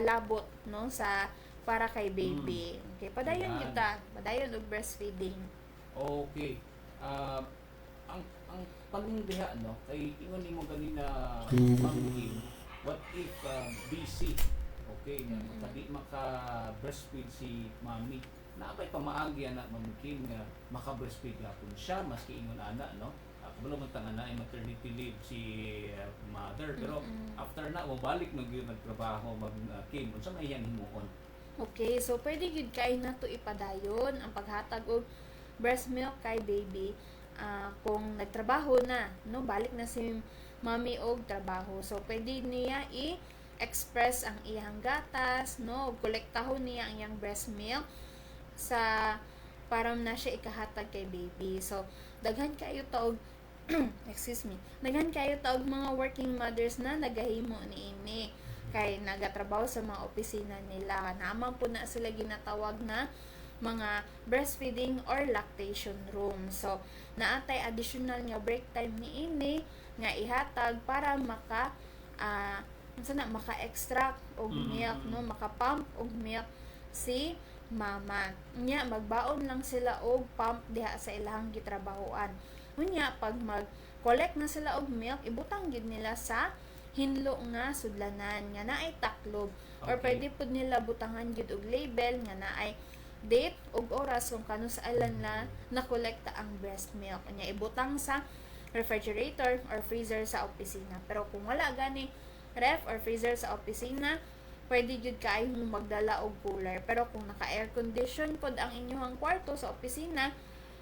labot no sa para kay baby. Okay, padayon gyud ta, padayon og breastfeeding. Okay. Ang paningdiha no kay ingon nimo ganina Ma'am Kim, what if busy, okay, nga maka breastfeed si mami, naapay pamaagi ana Ma'am Kim nga maka breastfeed gyapon siya maski ingon ana no. Kabalo man tanga na maternity leave si mother, pero after na mabalik magtrabaho Kim, unsa may iyang himuon? Okay, so pwede gyud kay nato ipadayon ang paghatag og breast milk kay baby kung nagtrabaho na, no, balik na si mami og trabaho. So pwede niya i-express ang iyang gatas, no, kolektahon niya ang iyang breast milk sa para na siya ikahatag kay baby. So daghan kayo taog excuse me, daghan kayo taog mga working mothers na nagahimo niini kay nagatrabaho sa mga opisina nila. Naman po na sila ginatawag na mga breastfeeding or lactation room. So naatay additional nga break time niini nga ihatag para maka-extract og milk, no, maka-pump og milk si mama. Nya magbaon lang sila og pump diha sa ilang gitrabahoan. Unya pag mag-collect na sila og milk, ibutang gid nila sa hinlo nga sudlanan nga naay taklob. Or pwede pud nila butangan gid og label nga naay date ug oras kung kano saalan na nakolekta ang breast milk. Unya ibutang sa refrigerator or freezer sa opisina. Pero kung wala gani ref or freezer sa opisina, pwede jud kayo magdala og cooler. Pero kung naka-air condition pod ang inyong kwarto sa opisina,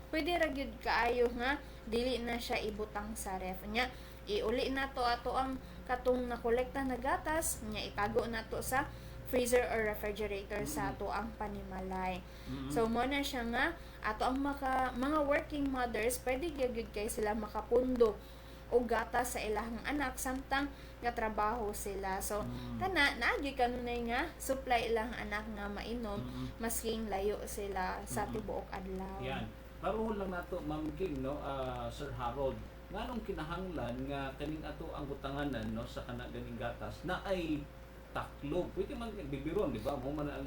pwede ra gyud kaayo nga dili na siya ibutang sa ref. Nya iuli na to ato ang katong nakolekta na gatas nya itago nato sa freezer or refrigerator sa ato ang panimalay. So mo na siya nga ato ang mga working mothers pwede gyud kay sila makapundo o gatas sa ilahang anak samtang nga trabaho sila. So kana naagi kanunay nga supply ilang anak nga mainom masking layo sila sa tibuok adlaw. Yan. Paruhon lang nato Ma'am Kim, no, Sir Harold, nganong kinahanglan nga kaning ato ang butanganan, no, sa kana ganing gatas na ay taklob. Pwede man bibiron, di ba? Mo man ang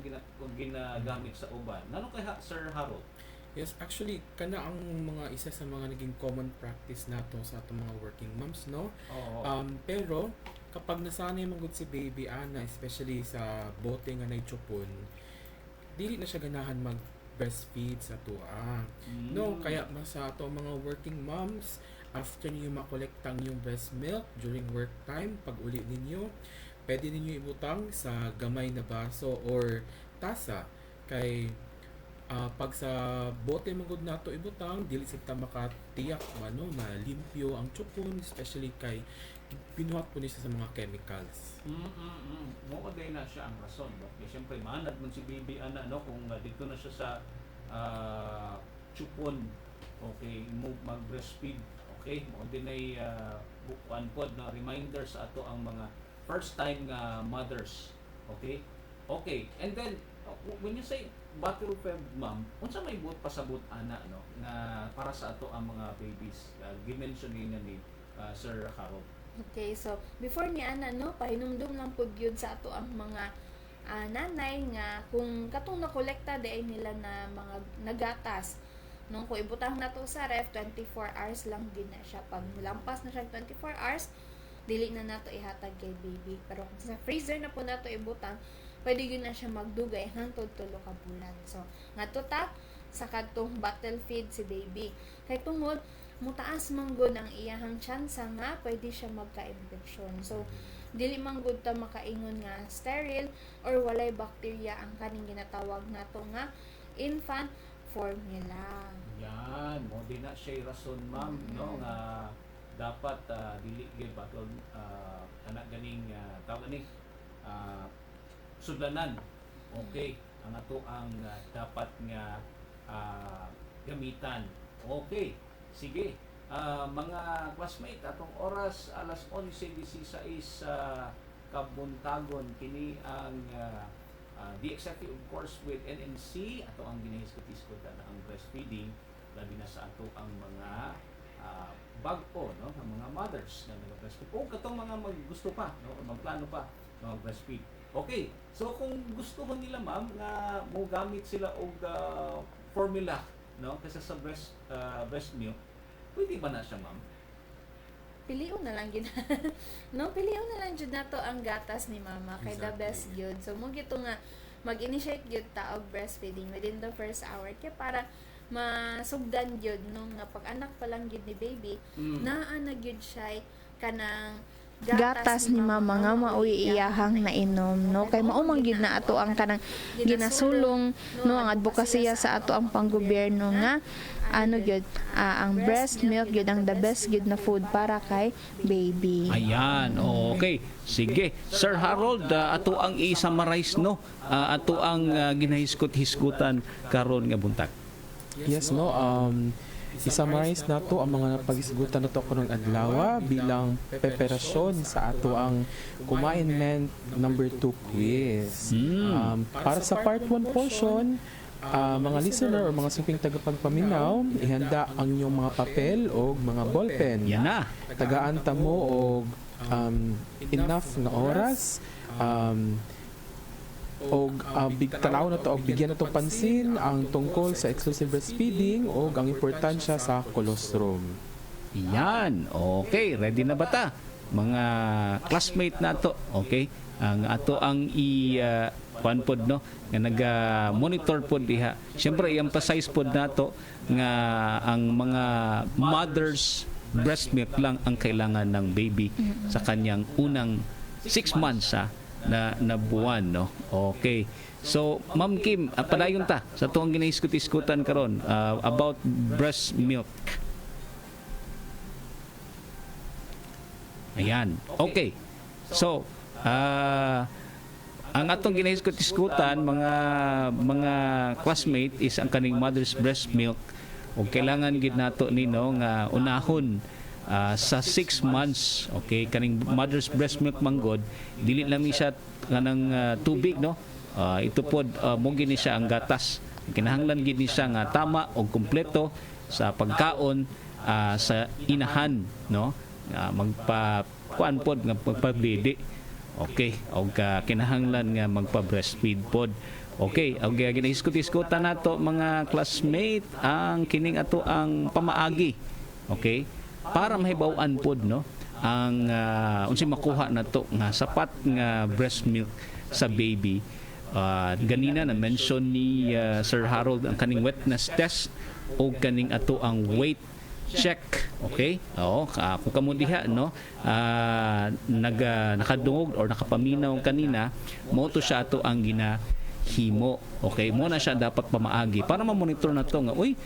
ginagamit sa uban. Nganong kay Sir Harold? Yes, actually, kana ang mga isa sa mga naging common practice nato sa atong mga working moms, no? Oo. Pero kapag nasanay man gud si baby ana, especially sa bote nga naitsupon, dili na siya ganahan mag breastfeed sa tuwa. No, kaya sa ato mga working moms, after niyo makolektang yung breast milk during work time, pag uli ninyo, pwede ninyo ibutang sa gamay na baso or tasa. Kay pag sa bote magud nato ibutang, dili sita makatiyak ano na limpyo ang tsupon, especially kay pinuhat po niya sa mga chemicals. Mo day na siya ang rason, no? Kaya siyempre manad man si baby ana, no, kung dito na siya sa chupon, okay, move mag breastfeed, okay, mo din ay bukuan pod na reminder sa ato ang mga first time mothers, okay. And then when you say bottle fed mom, unsa may buot pasabot ana, no, na para sa ato ang mga babies, gimension niya ni Sir Harold. Okay, so before ni ana no, pahinumdum lang pud gyud sa ato ang mga nanay nga kung katong nakolekta di ay nila na mga nagatas. Nung ko ibutang nato sa ref 24 hours lang din na siya. Pag lampas na siya 24 hours, dili na nato ihatag kay baby. Pero kung sa freezer na po nato ibutang, pwede yun na siya magdugay hangtod 3 ka bulan. So, ngadto ta sa kadtong bottle feed si baby. Kay tungod mutaas manggod ang iyahang tsansa nga pwede siya magka-infection. So, dili manggod ta makaingon nga sterile or walay bacteria ang kaning ginatawag nato nga infant formula. Yan, mo din na siya rason ma'am, no, nga dapat dili gyud baton ana ganing tawag ni sudlanan. Okay, ang ato ang dapat nga gamitan. Okay. Sige, mga classmate, atong oras alas 11:16 sa kabuntagon kini ang DXFE of course with NNC ato ang ginahiskot-iskotan ang breastfeeding labi na sa ato ang mga bag-o, no, ng mga mothers na nag-breastfeed o katong mga gusto pa, no, magplano pa na mag-breastfeed. Okay, so kung gusto mo nila ma'am na mo gamit sila og formula, no, kasi sa breast milk, pwede ba na siya ma'am? Piliun na lang gid. No, piliun na lang jud nato ang gatas ni mama kay the best gyud. So mo gito nga mag-initiate gyud ta og breastfeeding within the first hour kay para masugdan gyud no nga pag anak pa lang gyud ni baby naa na gyud siya kanang gatas ni mama nga maoy iyahang nainom no kay mao man gyud na ato ang kanang ginasulong no ang advokasya sa ato ang panggobyerno nga ano gyud ang breast milk gyud ang the best gyud na food para kay baby. Ayan, okay. Sige. Sir Harold, ato ang i-summarize no, ato ang ginahiskot-hiskutan karon nga buntag. Yes, no. I-summarize nato ang mga napag-isgutan nato karong adlaw bilang preparasyon sa ato ang Kumain Men number 2 quiz. Para sa part 1 portion, mga listener o mga suping tagapagpaminaw, ihanda ang inyong mga papel o mga ballpen. Yan na. Tagaan ta mo og enough na oras tanaw na to og bigyan na to pansin ang tungkol sa exclusive breastfeeding o ang importansya sa colostrum. Yan. Okay, ready na ba ta? Mga classmate nato, okay? Ang ato ang pod no nga naga-monitor pod diha. Syempre i-emphasize pod nato nga ang mga mothers breast milk lang ang kailangan ng baby sa kanyang unang 6 months na buwan, no? Okay. So, Ma'am Kim, padayon ta sa tuwang ginahiskut-iskutan karon about breast milk. Ayan. Okay. So, ang atong ginahisgot-hisgutan mga classmate is ang kaning mother's breast milk o kailangan gid nato nino nga unahon sa 6 months. Okay, kaning mother's breast milk manggod dili lang ni siya kanang tubig, no. Ito pod mo gini siya ang gatas. Kinahanglan gid ni siya nga tama o kumpleto sa pagkaon sa inahan, no. Magpa-kuan pod nga magpabidi. Okay, og kinahanglan nga magpa-breastfeed pod. Okay, og ginahisgot-hisgotan nato mga classmate ang kining ato ang pamaagi. Okay? Para mahibaw-an pod, no, ang unsay makuha nato nga sapat nga breast milk sa baby. Ganina na mention ni Sir Harold ang kaning wetness test o kaning ato ang weight check. Okay? Oo, kung kamo diha, no, nakadungog or nakapaminaw kanina, mo to siya ato ang ginahimo. Okay, mo na siya dapat pamaagi para ma-monitor na to nga uy,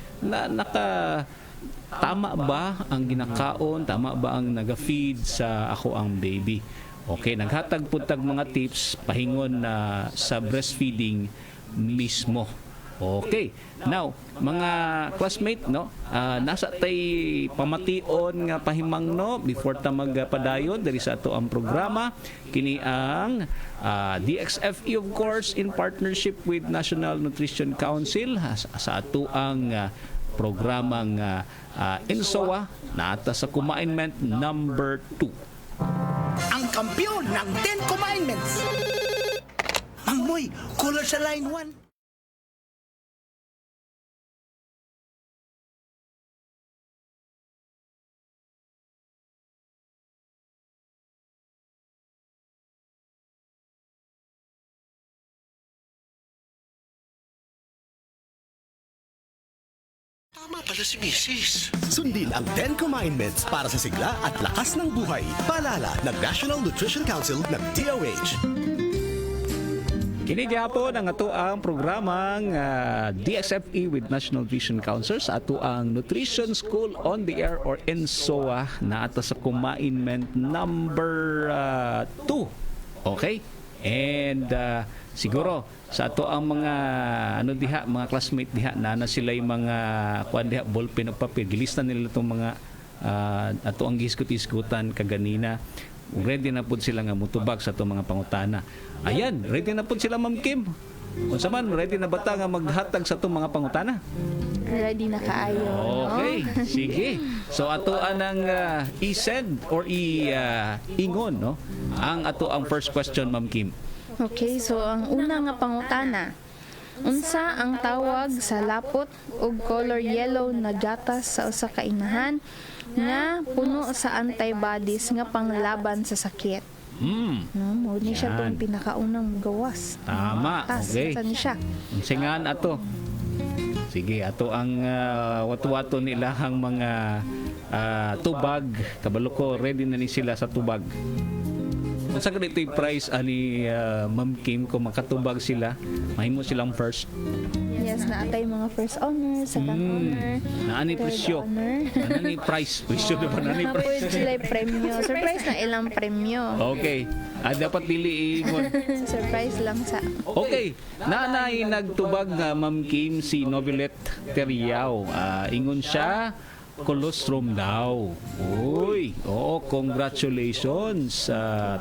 tama ba ang ginakaon, tama ba ang naga-feed sa ako ang baby. Okay, naghatag pud tag mga tips pahingon sa breastfeeding mismo. Okay. Now, mga classmate, no, nasa tay pamation nga pahimang, no, before ta magpadayon diri sa ato ang programa kini ang DXFE, of course, in partnership with National Nutrition Council sa ato ang programang INSOA na ata sa Commandment number 2. Ang kampiyon ng 10 Commandments. Mangmoy, color sa line 1. Tama pala si Mrs. Sundin ang 10 Commandments para sa sigla at lakas ng buhay. Paalala ng National Nutrition Council ng DOH. Kini gyapon ang ato ang programang DXFE with National Nutrition Council sa ato ang Nutrition School on the Air or NSOA na ato sa Commandment number 2. Okay? And siguro sa ato ang mga mga classmate diha na sila yung mga kuan diha ballpen o papel, gilistan nila itong mga ato ang gihisgot-hisgutan kaganina. Ready na pud sila nga mutubag sa itong mga pangutana. Ayan, ready na pud sila, Ma'am Kim. Unsa man, ready na bata nga maghatag sa itong mga pangutana? Ready na kaayo. Okay, sige. So ato anang i-send or ingon, no, ang ato ang first question, Ma'am Kim. Okay, so ang una nga pangutana, unsa ang tawag sa lapot ug color yellow na gatas sa usa ka inahan nga puno sa antibodies nga panglaban sa sakit? No, mo ni siya tong pinakaunang gawas. Tama, okay. Saan siya? Unsingan ato. Sige, ato ang watu-wato nila ang mga tubag. Kabalo ko, ready na ni sila sa tubag. Unsa ka dito yung price ani Ma'am Kim kung makatubag sila, mahimo silang first. Yes, naatay mga first honor, second honor, naani third presyo. honor. Naani price, presyo na ba naani price? Pwede sila premyo. Surprise na ilang premyo. Okay. Dapat pili ingon. Surprise lang sa... Okay, nanay nagtubag nga Ma'am Kim si Novelet Teriao. Ingon siya, colostrum daw. Uy, congratulations.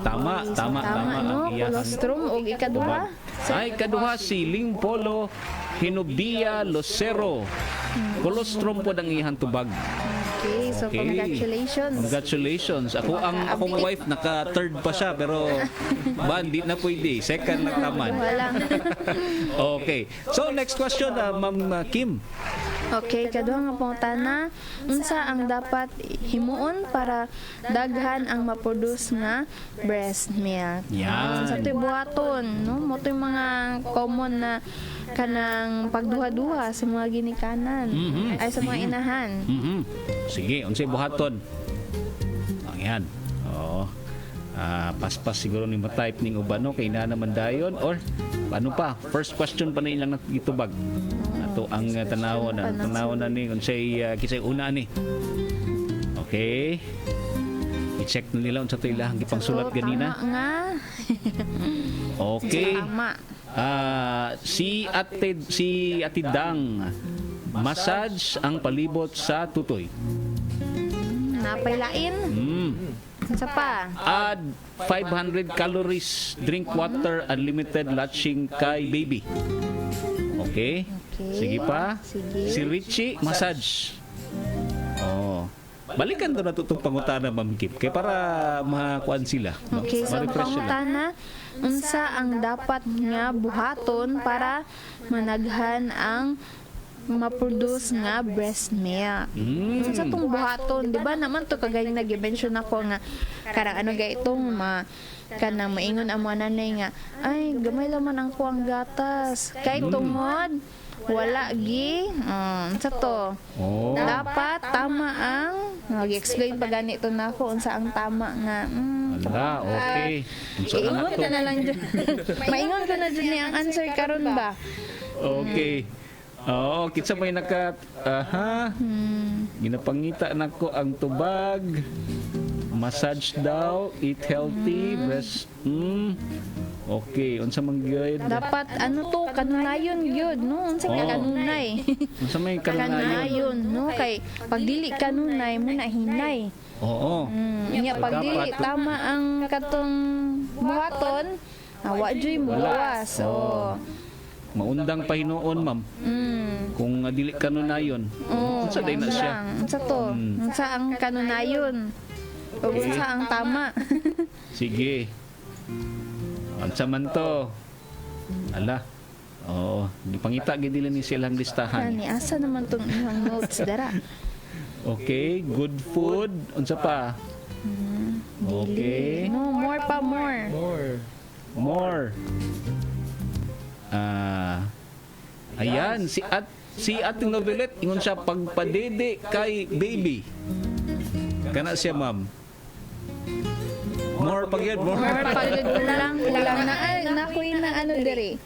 Tama no? ang iyang Colostrum o ikaduha? Ay, kaduha si Ling Polo Hinobia Lucero. Colostrum po ang iyang tubag. Okay, so congratulations. Congratulations. Akong wife naka-third pa siya pero hindi na pwede. Second lang naman. Walang. Okay. So next question, Ma'am Kim. Okay, kaduha nga pangutana, unsa ang dapat himuon para daghan ang maproduce nga breast milk? Yan. Sa to'y buhaton, no? Mo to'y mga common na kanang pagduha-duha sa mga ginikanan ay sa mga inahan. Sige, unsay buhaton? Ayan. Paspas siguro ni ma-type ning uban, no, kay na naman dayon or ano pa? First question pa na ilang itubag. Ato ang tanaw na ni unsay kisay una ni. Okay. I-check na nila unsa to ilahang gipang sulat ganina. Tama nga. Okay. Tama. Si Ate Dang, massage ang palibot sa tutoy. Napailain. Sa pa. Add 500 calories, drink water, unlimited latching kay baby. Okay? Okay. Sige pa. Sige. Si Richie, massage. Oh. Balikan to na itong pangutana, Ma'am Kip, kaya para makakuan sila. No? Okay, so ang Ma-refresh sila. pangutana, unsa ang dapat nga buhaton para managhan ang ma-produce nga breast milk. Unsa tong buhaton, di ba naman to kagaya nag-mention ako nga karang ano ga itong kanang maingon ang mga nanay nga ay gamay laman ang kuang gatas kay tungod wala gi unsa to. Oh. Dapat tama ang mag-explain pa ganito na ako unsa ang tama nga Ala, okay. Unsa na iingon to? ka na lang dyan. Maingon ka na dyan ang answer karon ba? Okay. Oo, kitsa may ginapangita na ko ang tubag. Massage daw, eat healthy, breast. Okay, unsa man gyud? Dapat ano to kanunayon gyud no unsa kay Oo. kanunay. Unsa may kanunayon? Kanayon no kay pag dili kanunay mo na hinay. Oo. Nya pag dili Dapat. tama ang katong buhaton, wa joy mo Wala. gawas. Oo. Maundang pahinuon, ma'am. Kung dili kanunayon. Unsa day na siya? Unsa to? Unsa ang kanunayon? O unsa ang tama? Sige. Unsa man to? Ala. Oo, gipangita gid nila ni silang listahan. Ani asa naman tong inyong notes dara? Okay, good food. Unsa pa? Okay. No, more pa more. More. Ayan, si Ating Novelet, ingon siya pagpadede kay baby. Kana siya, ma'am. More pag yun, more. More pagod kulang na ay nakuy na ano diri.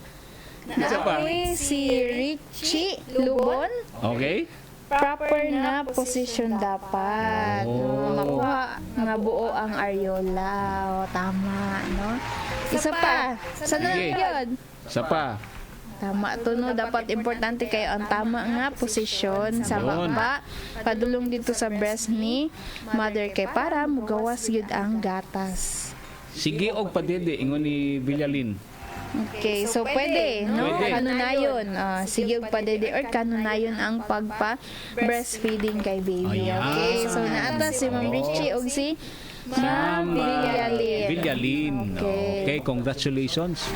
Isa pa. Nakuy si Richie Lubon. Okay? Proper na position dapat. Oh. Makuha nga buo ang areola. O, tama, no? Isa pa. Sana Sige. yun? Isa pa. Tama to, no? Dapat importante kayo ang tama nga posisyon sa Yun. baba. Padulong dito sa breast ni mother kay para mugawas yun ang gatas. Sige og padede, ingon ni Villalin. Okay, so pwede, no? Pwede. Kanunayon. Sige, padede or kanunayon ang pagpa-breastfeeding kay baby. Ayan. Okay, so naata si Ma'am Richie og si Ma'am Ma'am Villalin. Villalin. Okay, congratulations.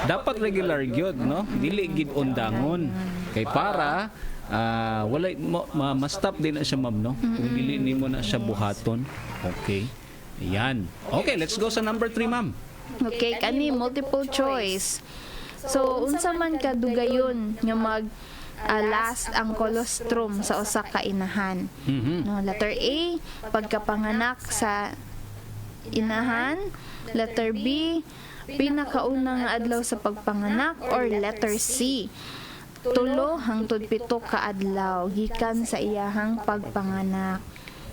Dapat regular gyud, no? Dili gid undangon. Kay para wala ma-stop din na siya, ma'am, no? Kung dili nimo na siya buhaton. Okay. Ayan. Okay, let's go sa number 3, ma'am. Okay, kani multiple choice. So, unsa man kadugayon nga last ang colostrum sa usa ka inahan. No, letter A, pagkapanganak sa inahan. Letter B, pinakauna nga adlaw sa pagpanganak. Or letter C, 3 hangtod 7 ka adlaw gikan sa iyahang pagpanganak.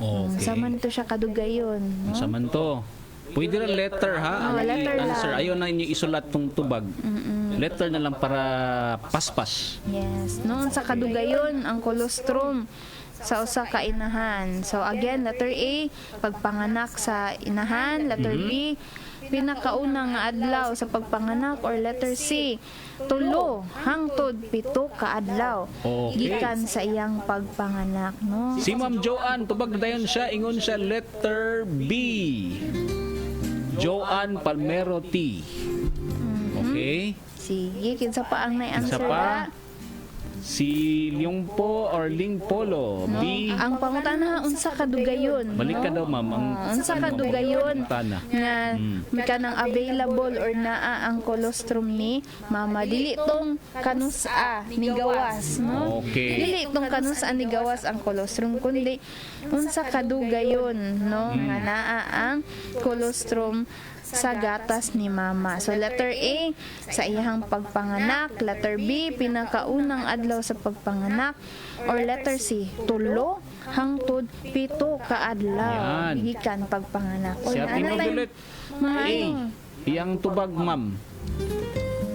Unsa man to siya kadugayon, no? Sa man to. Pwede ra letter, ha? Ang letter answer. lang. Ayaw na inyo isulat tong tubag. Letter na lang para paspas. Yes. Noon sa kadugayon, ang colostrum sa usa ka inahan. So again, letter A, pagpanganak sa inahan. Letter B, pinakauna nga adlaw sa pagpanganak. Or letter C, 3 hangtod 7 ka adlaw Okay. gikan sa iyang pagpanganak, no? Si Ma'am Joanne, tubag na dayon siya, ingon siya letter B. Joanne Palmero T. Okay. Sige, kinsa pa ang Isa na-answer pa. na? Si Lyungpo or Lingpolo. No? B. Ang pangutana unsa kadugayon, Balik ka daw, ma'am. Ang unsa kadugayon pangutana. nga may kanang available or naa ang colostrum ni mama, dili tong kanusa ni gawas, no? Okay. Dili tong kanusa ni gawas ang colostrum kundi unsa kadugayon, no? Nga naa ang colostrum sa gatas ni mama. So letter A, sa iyahang pagpanganak. Letter B, pinakaunang adlaw sa pagpanganak. Or letter C, 3 hangtod 7 ka adlaw Yan. gikan pagpanganak. Si Ate Novelet, mga A. ano, Iyang tubag, ma'am.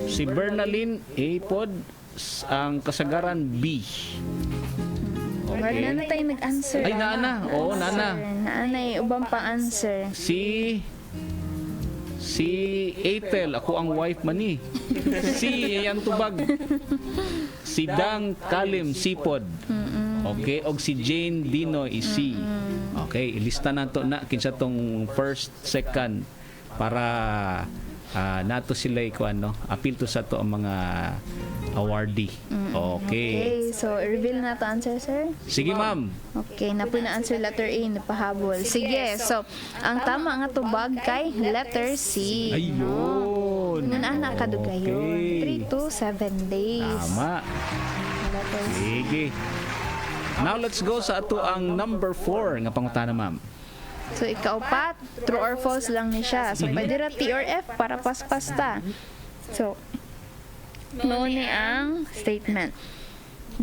Si Bernaline, A pod. Ang kasagaran, B. Wala na tayo nag-answer. Ay, nana. Oo, nana. Naanay, ubang pa-answer. Si Ethel, ako ang wife man ni. Si iyang tubag. Si Dang Kalim Sipod. Okay, og si Jane Dino isi. Okay, ilista na to na kinsa tong first, second para nato sila ko ano, appeal to sa to ang mga awardee. Okay. Okay, so reveal na to answer, sir. Sige, ma'am. Okay, na po na answer letter A, napahabol. Sige, so ang tama nga tubag kay letter C. Ayun. Ngun anak kadugayon. Okay. 3 to 7 days. Tama. Letter C. Sige. Now let's go sa ato ang number 4 nga pangutana, ma'am. So ikaupat, true or false lang ni siya. So pwede ra T or F para paspas ta. So no ni ang statement.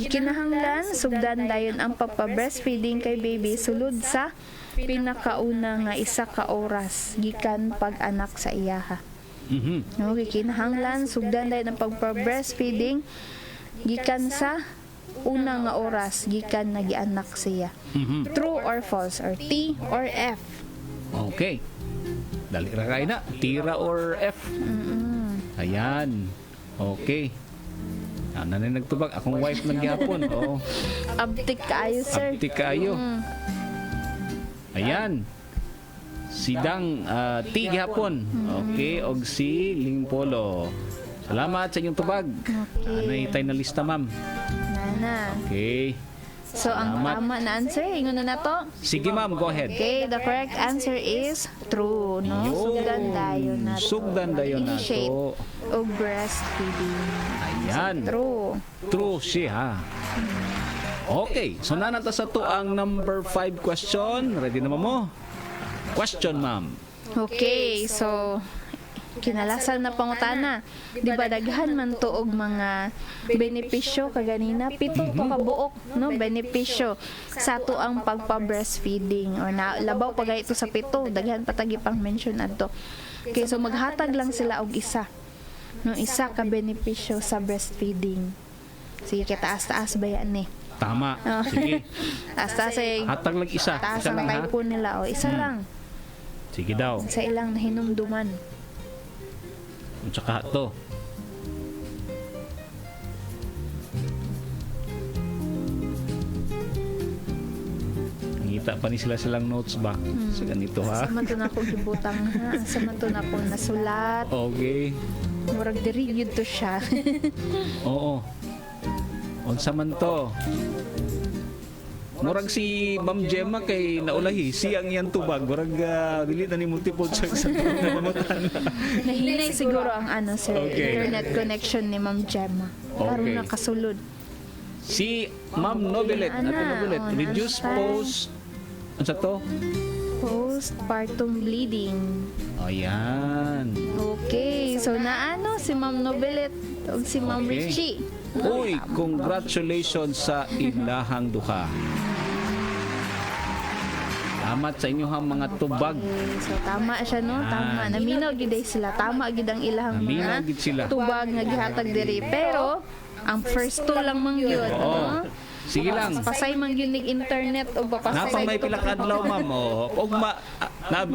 Gikinahanglan sugdan dayon ang pagpa-breastfeeding kay baby sulod sa pinakauna nga 1 ka oras gikan pag-anak sa iyaha. No, gikinahanglan sugdan dayon ang pagpa-breastfeeding gikan sa una nga oras gikan nagianak siya. True or false or T or F? Okay. Dali ra kay na. Tira or F? Ayan. Okay. Nanay nagtubag. Akong wife nagyapon. Oh. Abtik kaayo, sir. Abti kayo. Ayan. Si Dang T gihapon. Okay. Og si Lingpolo. Salamat sa inyong tubag. Nanay tayo na lista, ma'am. Nana. Okay. So, ang Salamat. tama na answer, ingon na to. Sige, ma'am. Go ahead. Okay, the correct answer is true, no? Yun. Sugdan dayon na to. Sugdan dayon na Initiate to. o breastfeeding. Ayan. True. True siya. Okay. So, nanata sa to ang number 5 question. Ready naman mo? Question, ma'am. Okay, so kinalasan na pangutana. Di ba daghan man to og mga benepisyo kaganina 7 to ka buok no benepisyo sa to ang pagpa-breastfeeding or na labaw pa ito sa 7 daghan patagi pang mention adto. Okay, so maghatag lang sila og isa. No, isa ka benepisyo sa breastfeeding. Sige, taas-taas ba yan eh? Tama. Oh. Sige. Taas-taas eh. Hatag lang isa. Taas Isa ang lang, ha? typo nila. O, isa lang. Sige daw. Sa ilang nahinumduman. At saka to. Ngita pa ni silang notes ba? Sa ganito, ha? Sa man to na ako gibutang ha. Sa man to na ako nasulat. Okay. Murag diri yun to siya. Oo. Unsa man to? Murag si Ma'am Gemma kay naulahi siyang iyang tubag. Murag dili na ni multiple choice sa pamamatan. Nahinay siguro ang ano sir, Okay. internet connection ni Ma'am Gemma. Karon Okay. nakasulod. Si Ma'am Novelet, Ana, Ate Novelet, oh, reduce nasa- post. Ano to? Postpartum bleeding. Ayan. Okay, so naano si Ma'am Novelet o si Ma'am Okay. Richie. Uy, congratulations sa ilahang duha. Salamat sa inyong mga tubag. Okay, so tama siya no, tama. Naminaw gid ay sila, tama gid ang ilang Naminaw gid sila. tubag nga gihatag diri. Pero ang first two lang man gyud, Oo. no? Sige lang. Pasay man gyud nig internet o papasay. Napang may pila ka adlaw, ma'am. Ugma,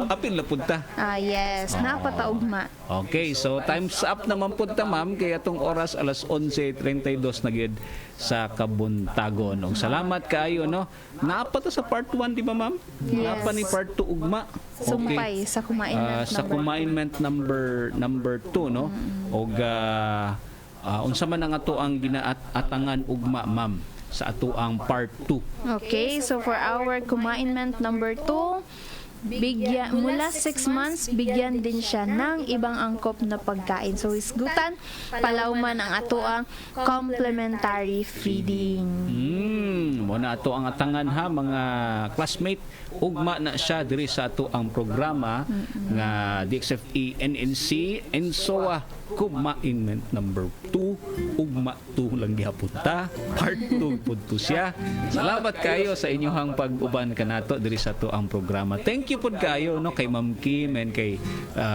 apil na punta. Ah, yes, napataugma. Okay, so time's up naman punta, ma'am. Kaya itong oras alas 11:32 na gyud sa Kabuntagon. Og salamat kaayo, no? Naapa to sa part 1, di ba, ma'am? Yes. Naapa ni part 2 ugma. Sumpay sa kumain Sa confinement number 2, no? Og unsa man ang ato ang ginaatangan ugma, ma'am, sa ato ang part 2. Okay, so for our confinement number 2, mula 6 months, bigyan din siya ng ibang angkop na pagkain. So, isgutan, palawman ang ato ang complementary feeding. Muna ato ang atangan ha mga classmate, ugma na siya diri sa ato ang programa nga DXFE NNC ENSOA Kumainment number 2 ugma 2 lang gihapon ta, part 2 pud to siya. Salamat kayo sa inyong pag-uban kanato diri sa ato ang programa. Thank you pud kayo no kay Ma'am Kim and kay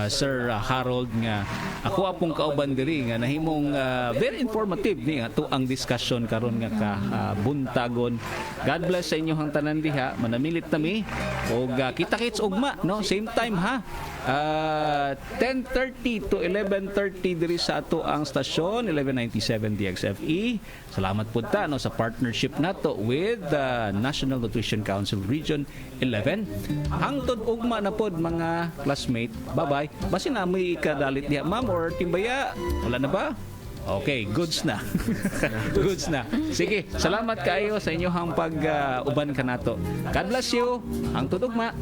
Sir Harold nga ako apong kauban diri nga nahimong very informative ni ato ang discussion karon nga buntagon. God bless sa inyong tanan diha. Manamilit nami og kita-kits ugma no same time ha. 10:30 to 11:30 diri sa ato ang stasyon 1197 DXFE. Salamat pud ta no sa partnership nato with the National Nutrition Council Region 11. Hangtod ugma na pod mga classmate. Bye-bye. Basin na mo ikadalit diha ma'am or timbaya. Wala na ba? Okay, goods na. Goods na. Sige, salamat kayo sa inyong pag-uban kanato. God bless you. Hangtod ugma.